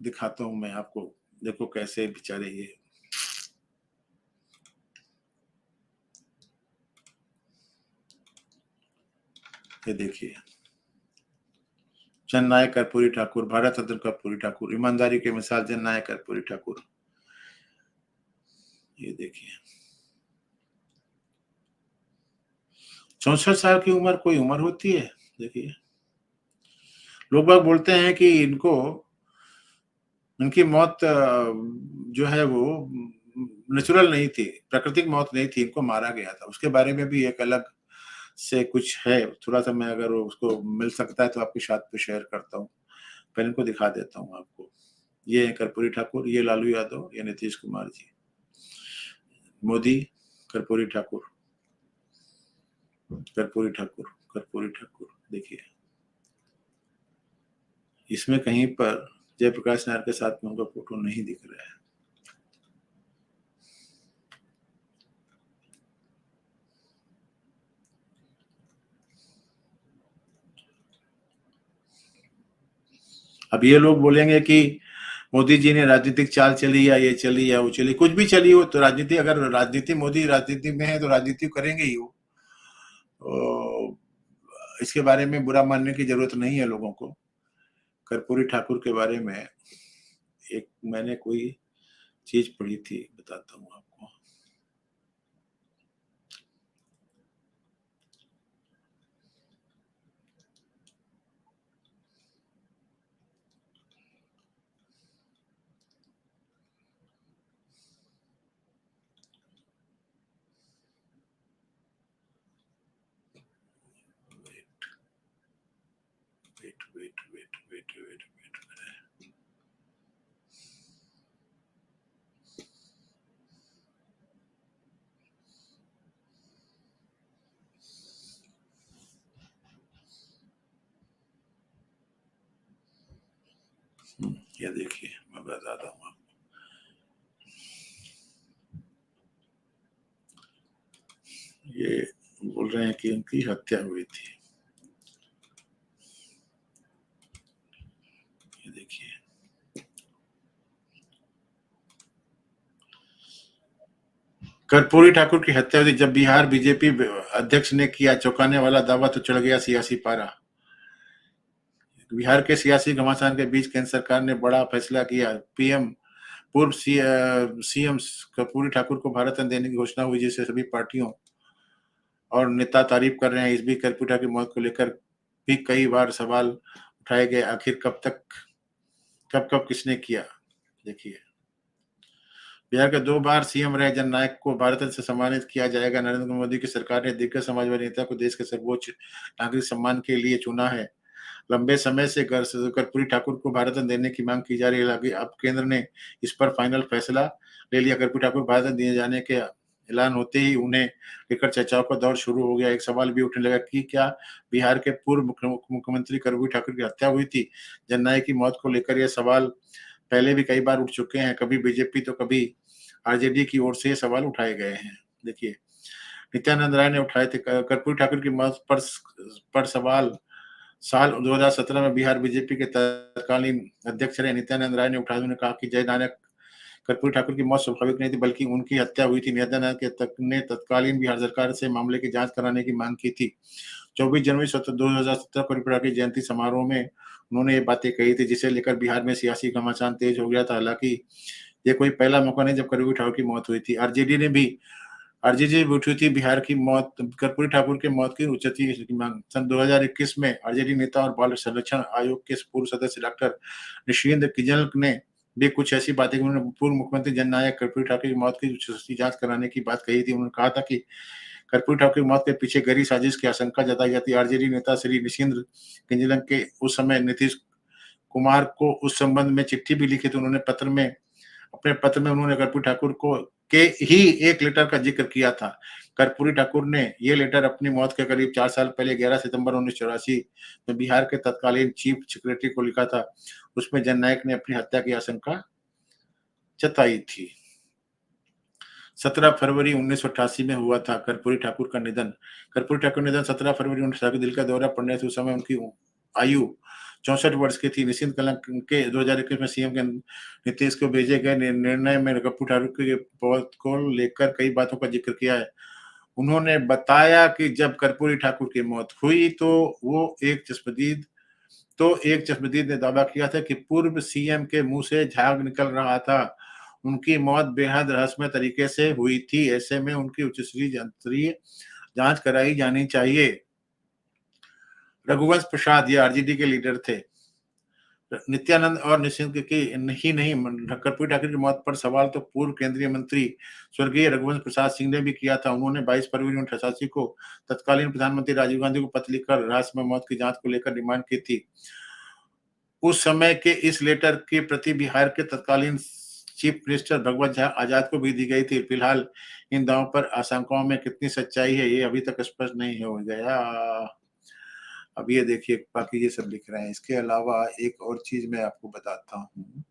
दिखाता हूं मैं आपको, देखो कैसे बेचारे ये देखिए, जननायक कर्पूरी ठाकुर, भारत रत्न कर्पूरी ठाकुर, ईमानदारी के मिसाल जननायक कर्पूरी ठाकुर। ये देखिए, 64 साल की उम्र कोई उम्र होती है? देखिए, लोग बाग बोलते हैं कि इनकी मौत जो है वो नेचुरल नहीं थी, प्राकृतिक मौत नहीं थी, इनको मारा गया था। उसके बारे में भी एक अलग से कुछ है, थोड़ा सा मैं अगर उसको मिल सकता है तो आपके साथ पे शेयर करता हूँ। पहले इनको दिखा देता हूँ आपको। ये है कर्पूरी ठाकुर, ये लालू यादव, ये नीतीश कुमार जी, मोदी, कर्पूरी ठाकुर, कर्पूरी ठाकुर, कर्पूरी ठाकुर। देखिए, इसमें कहीं पर जयप्रकाश नारायण के साथ में उनका फोटो नहीं दिख रहा है। अब ये लोग बोलेंगे कि मोदी जी ने राजनीतिक चाल चली या ये चली या वो चली, कुछ भी चली हो, तो राजनीति, अगर राजनीति, मोदी राजनीति में है तो राजनीति करेंगे ही वो। तो इसके बारे में बुरा मानने की जरूरत नहीं है लोगों को। कर्पूरी ठाकुर के बारे में एक मैंने कोई चीज पढ़ी थी, बताता हूँ आपको। Wait wait wait wait wait wait ये देखिए, मैं बताता हूँ आपको। ये बोल रहे हैं कि उनकी हत्या हुई थी। ये देखिए, कर्पूरी ठाकुर की हत्या हुई जब बिहार बीजेपी अध्यक्ष ने किया चौंकाने वाला दावा तो चढ़ गया सियासी पारा। बिहार के सियासी घमासान के बीच केंद्र सरकार ने बड़ा फैसला किया। पीएम पूर्व सीएम कर्पूरी ठाकुर को भारत रत्न देने की घोषणा हुई, जिससे सभी पार्टियों और नेता तारीफ कर रहे हैं। इस बीच कर्पूरी ठाकुर की मौत को लेकर भी कई बार सवाल उठाए गए, आखिर कब तक कब किसने किया। देखिए, बिहार के 2 बार सीएम रहे जननायक को भारत रत्न से सम्मानित किया जाएगा। नरेंद्र मोदी की सरकार ने दिग्गज समाजवादी नेता को देश के सर्वोच्च नागरिक सम्मान के लिए चुना है। लंबे समय से कर्पूरी ठाकुर को भारत रत्न देने की मांग की जा रही है। हालांकि अब केंद्र ने इस पर फाइनल फैसला ले लिया। कर्पूरी ठाकुर भारत रत्न दिए जाने के ऐलान होते ही उन्हें लेकर चर्चाओं का दौर शुरू हो गया। एक सवाल भी उठने लगा कि क्या बिहार के पूर्व मुख्यमंत्री कर्पूरी ठाकुर की हत्या हुई थी? जननायक की मौत को लेकर यह सवाल पहले भी कई बार उठ चुके हैं। कभी बीजेपी तो कभी आरजेडी की ओर से ये सवाल उठाए गए हैं। देखिए, नित्यानंद राय ने उठाए थे कर्पूरी ठाकुर की मौत पर सवाल। साल 2017 में बिहार बीजेपी के तत्कालीन अध्यक्ष रहे नित्यानंद राय ने उठाए। उन्होंने कहा कि जय नानक कर्पूरी ठाकुर की मौत स्वाभाविक नहीं थी, बल्कि उनकी हत्या हुई थी। नित्यानंद ने तत्कालीन बिहार सरकार से मामले की जांच कराने की मांग की थी। 24 जनवरी 2017 को कर्पूरी ठाकुर की जयंती समारोह में उन्होंने ये बातें कही थी, जिसे लेकर बिहार में सियासी घमासान तेज हो गया था। हालांकि ये कोई पहला मौका नहीं जब कर्पूरी ठाकुर की मौत हुई थी। आरजेडी भी उठी थी बिहार की मौत कर्पूरी ठाकुर के मौत की उच्चती की मांग। सन 2021 में आरजेडी नेता और बाल संरक्षण आयोग के पूर्व सदस्य डॉक्टर निशिंद किजल ने भी कुछ ऐसी बातें की। उन्होंने पूर्व मुख्यमंत्री जननायक कर्पूरी ठाकुर की मौत की उच्च जांच कराने की बात कही थी। उन्होंने कहा था कि कर्पूरी ठाकुर की मौत के पीछे गहरी साजिश की आशंका जताई जाती है। आरजेडी नेता श्री निशिंद किंजल के उस समय नीतीश कुमार को उस संबंध में चिट्ठी भी लिखी थी। अपने पत्र में उन्होंने कर्पूरी ठाकुर को के ही एक लेटर का जिक्र किया था। कर्पूरी ठाकुर ने ये लेटर अपनी मौत के करीब 4 साल पहले 11 सितंबर 1984 में बिहार के तत्कालीन चीफ सेक्रेटरी को लिखा था। उसमें जननायक ने अपनी हत्या की आशंका जताई थी। 17 फरवरी 1988 में हुआ था कर्पूरी ठाकुर का निधन। कर्पूरी ठाकुर का निधन 17 फरवरी 1988 दिल का दौरा पड़ने से उस समय उनकी आयु 64 वर्ष की थी। निशिंद कलंक के 2021 में सीएम के नीतीश को भेजे गए निर्णय में कर्पूरी ठाकुर के मौत को लेकर कई बातों का जिक्र किया है। उन्होंने बताया कि जब कर्पूरी ठाकुर की मौत हुई तो एक चश्मदीद ने दावा किया था कि पूर्व सीएम के मुंह से झाग निकल रहा था। उनकी मौत बेहद रहस्यमय तरीके से हुई थी। ऐसे में उनकी उच्चस्तरीय जांच कराई जानी चाहिए। रघुवंश प्रसाद ये आरजेडी के लीडर थे। नित्यानंद और निशिंद की नहीं कर्पूरी ठाकुर की मौत पर सवाल तो पूर्व केंद्रीय मंत्री स्वर्गीय रघुवंश प्रसाद सिंह ने भी किया था। उन्होंने 22 फरवरी 1988 को तत्कालीन प्रधानमंत्री राजीव गांधी को पत्र लिखकर रहस्यमय मौत की जांच को लेकर डिमांड की थी। उस समय के इस लेटर की प्रति बिहार के तत्कालीन चीफ मिनिस्टर भगवत झा आजाद को भी दी गई थी। फिलहाल इन दावों पर आशंकाओं में कितनी सच्चाई है, ये अभी तक स्पष्ट नहीं हो गया। अब ये देखिए, बाकी ये सब लिख रहे हैं। इसके अलावा एक और चीज मैं आपको बताता हूँ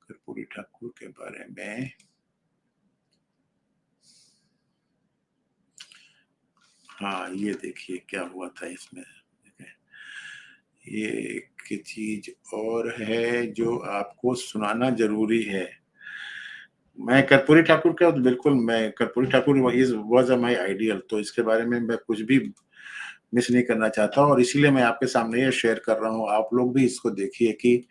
कर्पूरी ठाकुर के बारे में। हाँ, ये देखिए क्या हुआ था इसमें। ये एक चीज और है जो आपको सुनाना जरूरी है। मैं कर्पूरी ठाकुर का बिल्कुल, मैं Karpoori Thakur was my ideal, तो इसके बारे में मैं कुछ भी मिस नहीं करना चाहता और इसीलिए मैं आपके सामने ये शेयर कर रहा हूँ। आप लोग भी इसको देखिए कि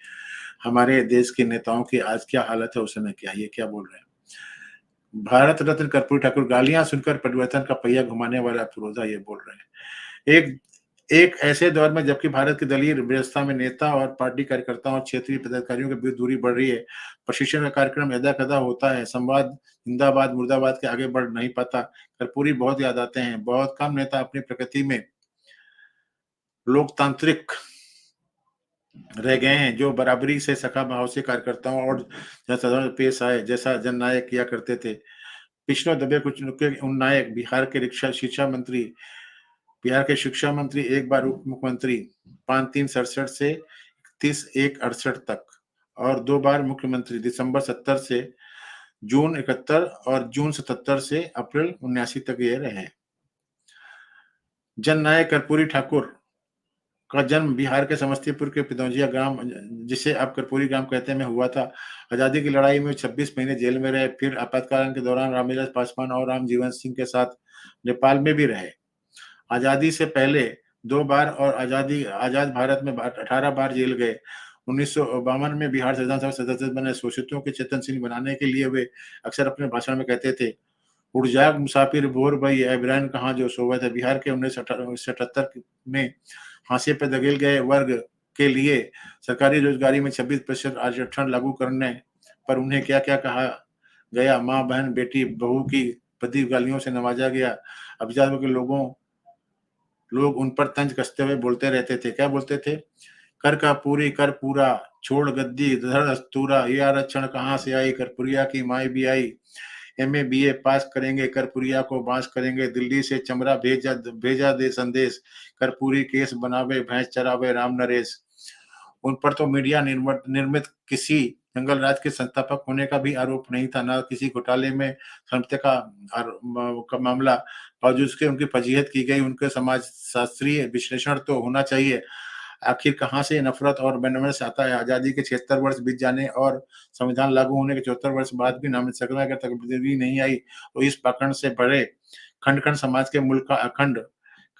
हमारे देश के नेताओं की आज क्या हालत है, उस समय क्या, ये क्या बोल रहे हैं। भारत रत्न कर्पूरी ठाकुर, गालियां सुनकर परिवर्तन का पहिया घुमाने वाला फिरोजा, ये बोल रहे हैं। एक एक ऐसे दौर में जबकि भारत की दलीय व्यवस्था में नेता और पार्टी कार्यकर्ताओं और क्षेत्रीय पदाधिकारियों के बीच दूरी बढ़ रही है, प्रशिक्षण का कार्यक्रम यदा-कदा होता है, संवाद जिंदाबाद मुर्दाबाद के आगे बढ़ नहीं पाता। कर्पूरी बहुत याद आते हैं। बहुत कम नेता अपनी प्रकृति में लोकतांत्रिक रह गए हैं, जो बराबरी से सखा भाव से कार्यकर्ताओं और जनसाधारण से पेश आए, जैसा जननायक किया करते थे। पिछड़ों दबे कुचलों के उन नायक बिहार के शिक्षा मंत्री, एक बार उप मुख्यमंत्री 5-3-67 से 31-1-68 तक और 2 बार मुख्यमंत्री दिसंबर 70 से जून 71 और जून 77 से अप्रैल 79 तक ये रहे। जननायक कर्पूरी ठाकुर का जन्म बिहार के समस्तीपुर के पिदौजिया ग्राम, जिसे अब कर्पूरी ग्राम कहते हैं, में हुआ था। आजादी की लड़ाई में 26 महीने जेल में रहे। फिर आपातकालीन के दौरान रामविलास पासवान और राम जीवन सिंह के साथ नेपाल में भी रहे। आजादी से पहले 2 बार और आजाद भारत में 18 बार जेल गए। 1952 में बिहार विधानसभा सदस्य बने। शोषितों के चेतनशील बनाने के लिए वे अक्सर अपने भाषण में कहते थे, उड़ जाग मुसाफिर भोर भई ऐबरन कहाँ जो सोवत है। बिहार के 1978 में फांसी पे धकेल गए वर्ग के लिए सरकारी रोजगारी में 26% आरक्षण लागू करने पर उन्हें क्या-क्या कहा गया। माँ, बहन, बेटी, बहू की बदी गालियों से नवाजा गया। अभिजात वर्ग के लोग उन पर तंज कसते हुए बोलते रहते थे। क्या बोलते थे? कर का पूरी कर पूरा, छोड़ गद्दी धड़ अस्तूरा, ये आरक्षण कहाँ से आई, करपुरिया की माई भी आई। एमए बीए पास करेंगे, करपुरिया को बांस करेंगे, दिल्ली से चमड़ा भेजा दे संदेश, करपुरी केस बनावे, भैंस चरावे राम नरेश। उन पर तो मीडिया निर्मित किसी जंगल राज के संस्थापक होने का भी आरोप नहीं था, ना किसी घोटाले में संलिप्त का मामला। बावजूद उसके उनकी फजीहत की गई। उनके समाज शास्त्रीय विश्लेषण तो होना चाहिए। आखिर कहाँ से नफरत और बेनमस आता है? आजादी के 76 वर्ष बीत जाने और संविधान लागू होने के 74 वर्ष बाद भी नामनिर्देशन का तब्दीली नहीं आई, तो इस पाखंड से भरे खंड-खंड समाज के मुल्क का अखंड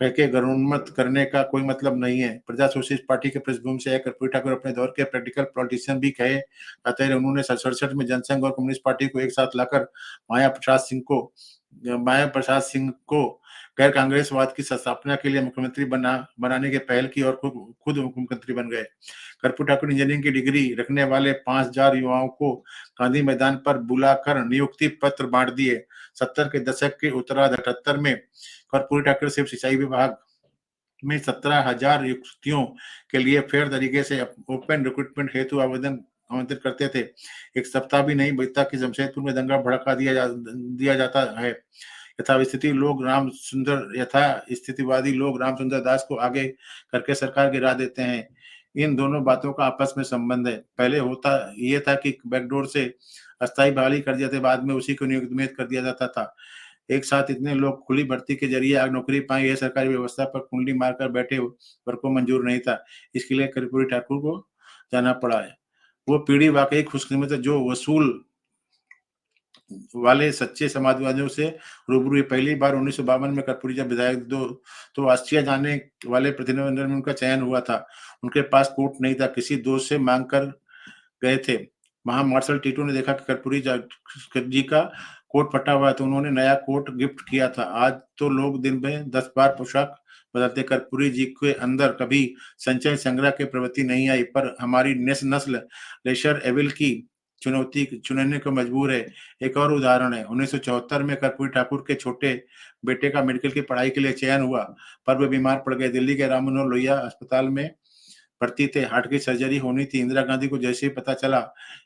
कह के गरोन्मत करने का कोई मतलब नहीं है। प्रजा सोशलिस्ट पार्टी के पृष्ठभूमि से कर्पूरी ठाकुर अपने दौर के प्रैक्टिकल पॉलिटिशियन भी कहे जाते रहे। उन्होंने 67 में जनसंघ और कम्युनिस्ट पार्टी को एक साथ लाकर माया प्रसाद सिंह को गैर कांग्रेसवाद की स्थापना के लिए मुख्यमंत्री बनाने की पहल की और खुद मुख्यमंत्री बन गए। कर्पूरी ठाकुर इंजीनियरिंग की डिग्री रखने वाले 5000 युवाओं को गांधी मैदान पर बुलाकर नियुक्ति पत्र बांट दिए। 70 के दशक के उत्तरार्ध 78 में कर्पूरी ठाकुर सिर्फ सिंचाई विभाग में 17,000 युवतियों के लिए फेयर तरीके से ओपन रिक्रूटमेंट हेतु आवेदन आमंत्रित करते थे। एक सप्ताह भी नहीं बीता कि जमशेदपुर में दंगा भड़का दिया जाता है। यथा स्थितिवादी लोग राम सुंदर दास को आगे करके सरकार गिरा देते हैं। इन दोनों बातों का आपस में संबंध है। पहले होता ये था कि बैकडोर से अस्थायी बहाली कर दिया था, बाद में उसी को नियमित कर दिया जाता था। एक साथ इतने लोग खुली भर्ती के जरिए आज नौकरी पाएं, यह सरकारी व्यवस्था पर कुंडली मारकर बैठे वर्ग को मंजूर नहीं था। इसके लिए कर्पूरी ठाकुर को जाना पड़ा है। वो पीढ़ी वाकई खुशकिस्मत है जो वसूल वाले सच्चे समाजवादियों से रूबरू हुई। पहली बार 1952 में कर्पूरी जब विधायक तो ऑस्ट्रिया जाने वाले प्रतिनिधिमंडल में उनका चयन हुआ था। उनके पास कोर्ट नहीं था, किसी दोस्त से मांग कर गए थे। वहां मार्शल टीटू ने देखा कि कर्पूरी जी का कोट फटा हुआ है, तो उन्होंने नया कोट गिफ्ट किया था। आज तो लोग दिन में 10 बार पोशाक बदलते। कर्पूरी जी के अंदर कभी संचय संग्रह की प्रवृत्ति नहीं आई, पर हमारी नस्ल लेशर एविल की चुनौती चुनने को मजबूर है। एक और उदाहरण है, 1974 में कर्पूरी ठाकुर के छोटे बेटे का मेडिकल की पढ़ाई के लिए चयन हुआ, पर वे बीमार पड़ गए। दिल्ली के राम मनोहर लोहिया अस्पताल में भर्ती थे। हार्ट की सर्जरी होनी थी। इंदिरा गांधी को जैसे ही पता चला,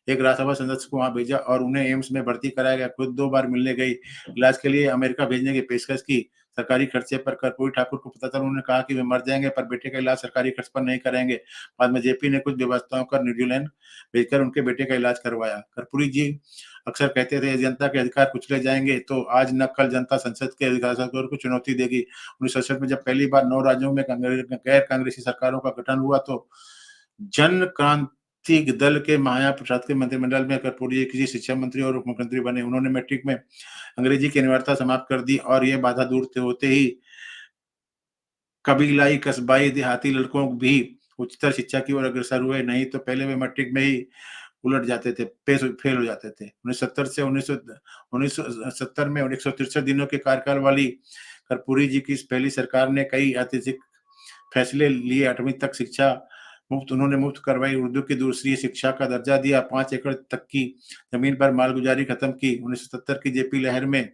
एक राज्यसभा सदस्य को वहां भेजा और उन्हें एम्स में भर्ती कराया गया। खुद 2 बार मिलने गई। इलाज के लिए अमेरिका भेजने की पेशकश की। सरकारी खर्चे पर कर्पूरी ठाकुर को पता चला, उन्होंने कहा कि वे मर जाएंगे पर बेटे का इलाज सरकारी खर्च पर नहीं कराएंगे। बाद में जेपी ने कुछ व्यवस्थाओं कर न्यूजीलैंड भेजकर उनके बेटे का इलाज करवाया। कर्पूरी जी अक्सर कहते थे, जनता के अधिकार कुचले जाएंगे तो आज न कल जनता संसद के अधिकार को चुनौती देगी। 1967 में जब पहली बार 9 राज्यों में गैर कांग्रेसी सरकारों का गठन हुआ, तो जन क्रांति दल के माया प्रसाद के मंत्रिमंडल में कर्पूरी किसी शिक्षा मंत्री और उप मुख्यमंत्री बने। उन्होंने मैट्रिक में अंग्रेजी की अनिवार्यता समाप्त कर दी और ये बाधा दूर होते ही कबीलाई, कस्बाई, देहाती लड़कों भी उच्चतर शिक्षा की ओर अग्रसर हुए। नहीं तो पहले वे मैट्रिक में ही उलट जाते थे, फेल हो जाते थे। 1970 में 163 दिनों के कार्यकाल वाली कर्पूरी जी की पहली सरकार ने कई ऐतिहासिक फैसले लिए। 8वीं तक शिक्षा उन्होंने मुफ्त करवाई। उर्दू की दूसरी शिक्षा का दर्जा दिया। 5 एकड़ तक की जमीन पर मालगुजारी खत्म की। 1970 की जेपी लहर में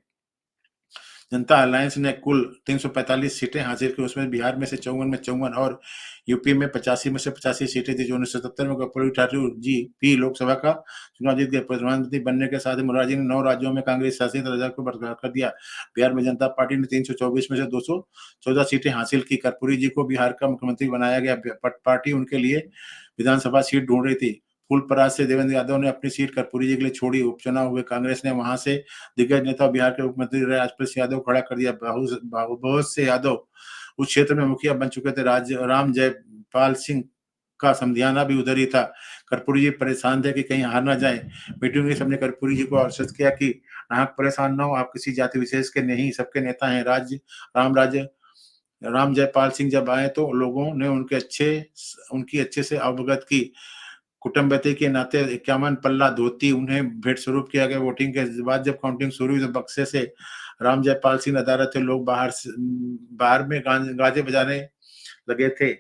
जनता अलायंस ने कुल 345 सीटें हासिल की। उसमें बिहार में से 54 में 54 और यूपी में 85 में से 85 सीटें थी। जो 1977 में कर्पूरी ठाकुर जी भी लोकसभा का चुनाव जीत गए। प्रधानमंत्री बनने के साथ ही मुरारजी ने 9 राज्यों में कांग्रेस शासित राज्यों को बरकरार कर दिया। बिहार में जनता पार्टी ने 324 में से 214 सीटें हासिल की। कर्पूरी जी को बिहार का मुख्यमंत्री बनाया गया। पार्टी उनके लिए विधानसभा सीट ढूंढ रही थी। फूलपरास से देवेंद्र यादव ने अपनी सीट कर्पूरी जी के लिए छोड़ी। उपचुनाव हुए, कांग्रेस ने वहां से दिग्गज नेता बिहार के मुख्यमंत्री रहे राजप्रसाद यादव खड़ा कर दिया। बहुत से यादव उस क्षेत्र में मुखिया बन चुके थे। राम जयपाल सिंह का समझाना भी उधर ही था। कर्पूरी जी परेशान थे कि कहीं हार ना जाए। मीटिंग में सबने कर्पूरी जी को आश्वस्त किया कि नाहक परेशान न हो, आप किसी जाति विशेष के नहीं, सबके नेता हैं। राम जयपाल सिंह जब आए तो लोगों ने उनकी अच्छे से अवगत की। कुटुंबपति के नाते 51 पल्ला धोती उन्हें भेंट स्वरूप किया गया। वोटिंग के बाद जब काउंटिंग शुरू हुई तो बक्से से राम जयपाल सिंह अदालत थे, लोग बाहर में गाजे बजाने लगे थे।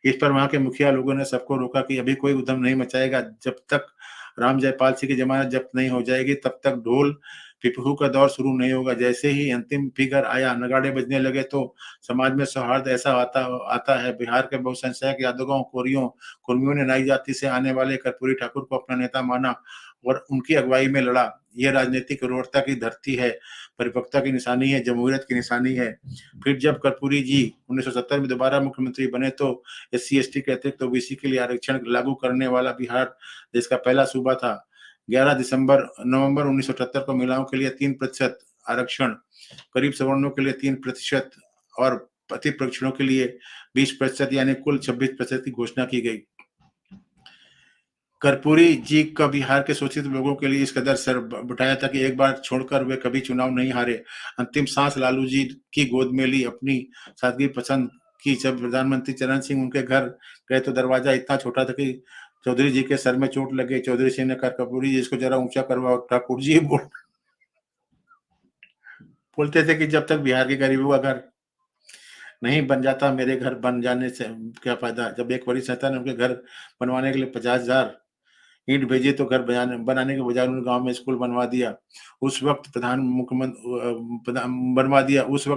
इस पर वहां के मुखिया लोगों ने सबको रोका कि अभी कोई उधम नहीं मचाएगा, जब तक राम जयपाल सिंह की जमानत जब्त नहीं हो जाएगी तब तक ढोल पिपहू का दौर शुरू नहीं होगा। जैसे ही अंतिम फिगर आया, नगाड़े बजने लगे तो समाज में सौहार्द ऐसा आता है। बिहार के बहुसंख्यक यादवों, कुर्मियों ने नाई जाति से आने वाले कर्पूरी ठाकुर को अपना नेता माना और उनकी अगुवाई में लड़ा। यह राजनीतिक उर्वरता की धरती है, परिपक्वता की निशानी है, जमहूरियत की निशानी है। फिर जब कर्पूरी जी 1970 में दोबारा मुख्यमंत्री बने तो SC/ST के अतिरिक्त OBC के लिए आरक्षण लागू करने वाला बिहार देश का पहला सूबा था। 11 नवंबर 1978 को महिलाओं के लिए 3% आरक्षण, गरीब सवर्णों के लिए 3% और पति प्रक्षणों के लिए 20% यानी कुल 26% की घोषणा की गई। कर्पूरी जी का बिहार के शोषित लोगों के लिए इस कदर सर उठाया था कि एक बार छोड़कर वे कभी चुनाव नहीं हारे। अंतिम सांस लालू जी की गोद में ली, अपनी सादगी पसंद की। जब प्रधानमंत्री चरण सिंह उनके घर गए तो दरवाजा इतना छोटा था कि चौधरी जी के सर में चोट लग गई। चौधरी सिंह ने कहा, कर्पूरी जी इसको जरा ऊंचा करवाओ। ठाकुर जी बोलते थे कि जब तक बिहार के गरीबों का घर नहीं बन जाता, मेरे घर बन जाने से क्या फायदा। जब एक वरिष्ठ नेता ने उनके घर बनवाने के लिए 50,000 ईंट भेजी तो घर बनाने के बजाय उन्होंने गांव में स्कूल बनवा दिया। उस वक्त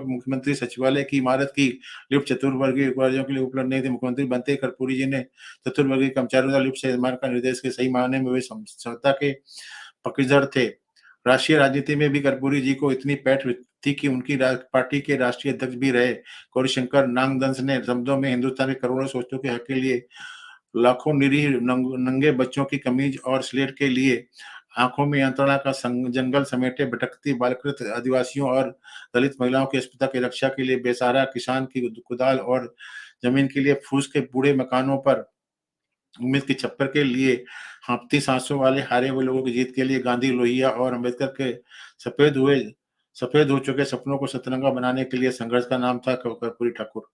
मुख्यमंत्री सचिवालय की इमारत की लिफ्ट चतुर्वर्गीय कर्मचारियों के लिए उपलब्ध नहीं थी। मुख्यमंत्री बनते ही कर्पूरी जी ने चतुर्वर्गीय कर्मचारियों द्वारा लिफ्ट से निर्माण का निर्देश के सही मायने में वे समझौता के पक्षधर थे। राष्ट्रीय राजनीति में भी कर्पूरी जी को इतनी पैठ थी कि उनकी पार्टी के राष्ट्रीय अध्यक्ष भी रहे। गौरीशंकर नागदंस ने शब्दों में हिंदुस्तान के करोड़ों सोचों के हक के लिए लाखों निरीह नंगे बच्चों की कमीज और स्लेट के लिए आंखों में यंत्रणा का जंगल समेटे भटकती बालकृत आदिवासियों और दलित महिलाओं की अस्पताल की रक्षा के लिए बेसहारा किसान की कुदाल और जमीन के लिए फूस के बूढ़े मकानों पर उम्मीद की छप्पर के लिए हाँफती सांसों वाले हारे हुए लोगों की जीत के लिए गांधी, लोहिया और अम्बेडकर के सफेद हो चुके सपनों को सतरंगा बनाने के लिए संघर्ष का नाम था कर्पूरी ठाकुर।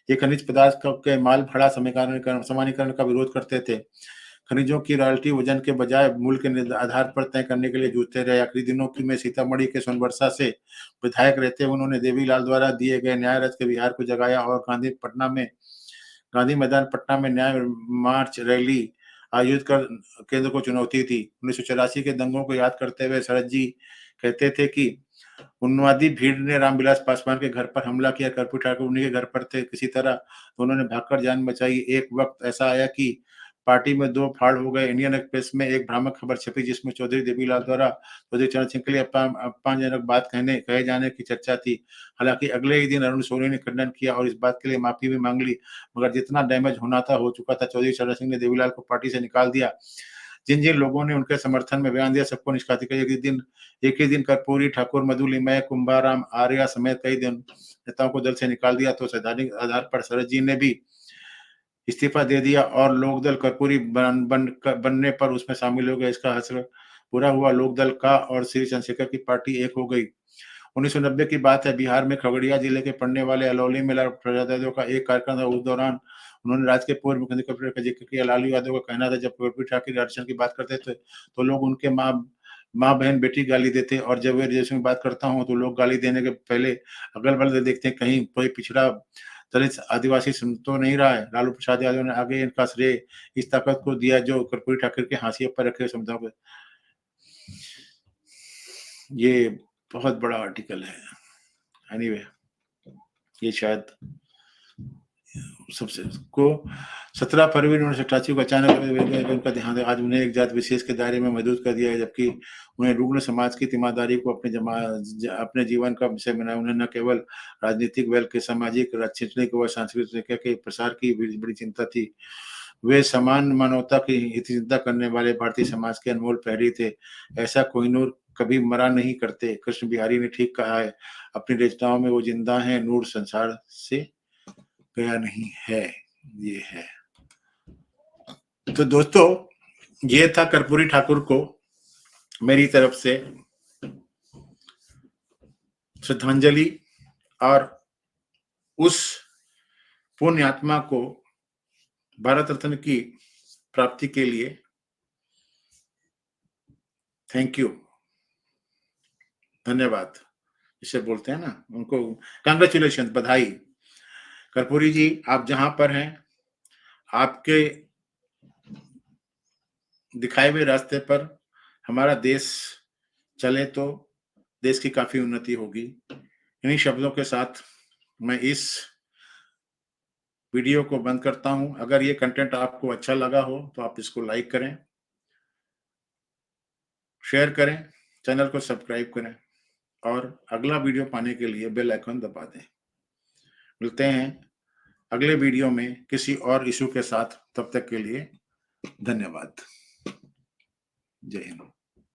ये खनिज पदार्थ के माल भाड़ा समानीकरण का विरोध करते थे। खनिजों की रॉयल्टी वजन के बजाय मूल्य के आधार पर तय करने के लिए जूझते रहे। आखिरी दिनों की में सीतामढ़ी के सोनबरसा से विधायक रहते हुए उन्होंने देवीलाल द्वारा दिए गए न्याय रथ के बिहार को जगाया और गांधी मैदान पटना में न्याय मार्च रैली आयोजित कर केंद्र को चुनौती दी। 1984 के दंगों को याद करते हुए शरद जी कहते थे कि उन्मादी भीड़ ने रामविलास पासवान के घर पर हमला किया। कर्पूरी ठाकुर उन्हीं के घर पर थे। किसी तरह दोनों ने भागकर जान बचाई। एक वक्त ऐसा आया कि पार्टी में दो फाड़ हो गए। इंडियन एक्सप्रेस में एक भ्रामक खबर छपी जिसमें चौधरी देवीलाल द्वारा चौधरी चरण सिंह के लिए अपमानजनक बात कहे जाने की चर्चा थी। हालांकि अगले ही दिन अरुण सोनी ने खंडन किया और इस बात के लिए माफी भी मांग ली, मगर जितना डैमेज होना था हो चुका था। चौधरी चरण सिंह ने देवीलाल को पार्टी से निकाल दिया। जिन जिन लोगों ने उनके समर्थन में बयान दिया सबको निष्कासित किया। एक ही दिन कर्पूरी ठाकुर, मधु लिमय, कुंभाराम आर्या समेत कई नेताओं को दल से निकाल दिया तो सैद्धांतिक आधार पर शरद जी ने भी इस्तीफा दे दिया और लोकदल कर्पूरी बनने पर उसमें शामिल हो गए। इसका असर पूरा हुआ। लोकदल का और श्री चंद्रशेखर की पार्टी एक हो गई। 1990 की बात है। बिहार में खगड़िया जिले के पड़ने वाले अलौली में लालू प्रसाद यादव का एक कार्यक्रम था। उस दौरान उन्होंने राज्य के पूर्व मुख्यमंत्री कर्पूरी का जिक्र किया। लालू यादव का कहना था जब कर्पूरी ठाकुर आरक्षण की बात करते थे तो लोग उनके माँ बहन बेटी गाली देते और जब वे रिजर्वेशन की बात करता हूँ तो लोग गाली देने के पहले अगल बगल देखते हैं कहीं कोई पिछड़ा दलित आदिवासी सुन तो नहीं रहा है। लालू प्रसाद यादव ने आगे इनका श्रेय इस ताकत को दिया जो कर्पूरी ठाकुर के हाशिए पर रखे समुदायों को। ये बहुत बड़ा आर्टिकल है। एनीवे ये शायद सबसे को 17 फरवरी 1988 को अचानक उनका देहांत। आज उन्हें एक जात विशेष के दायरे में महदूद कर दिया है, जबकि उन्हें रुग्ण समाज की तीमारदारी को अपने जीवन का विषय बनाया। उन्हें न केवल राजनीतिक बल्कि सामाजिक, शैक्षणिक व सांस्कृतिक के प्रसार की बड़ी चिंता थी। वे समान मानवता की चिंता करने वाले भारतीय समाज के अनमोल प्रहरी थे। ऐसा कोहिनूर कभी मरा नहीं करते। कृष्ण बिहारी ने ठीक कहा है, अपनी रचनाओं में वो जिंदा है, नूर संसार से गया नहीं है। ये है। तो दोस्तों ये था कर्पूरी ठाकुर को मेरी तरफ से श्रद्धांजलि और उस पुण्य आत्मा को भारत रत्न की प्राप्ति के लिए थैंक यू, धन्यवाद जिसे बोलते हैं ना, उनको कांग्रेचुलेशन, बधाई। कर्पूरी जी, आप जहां पर हैं, आपके दिखाए हुए रास्ते पर हमारा देश चले तो देश की काफी उन्नति होगी। इन्हीं शब्दों के साथ मैं इस वीडियो को बंद करता हूं। अगर ये कंटेंट आपको अच्छा लगा हो तो आप इसको लाइक करें, शेयर करें, चैनल को सब्सक्राइब करें और अगला वीडियो पाने के लिए बेल आइकन दबा दें। मिलते हैं अगले वीडियो में किसी और इशू के साथ, तब तक के लिए धन्यवाद। जय हिंद।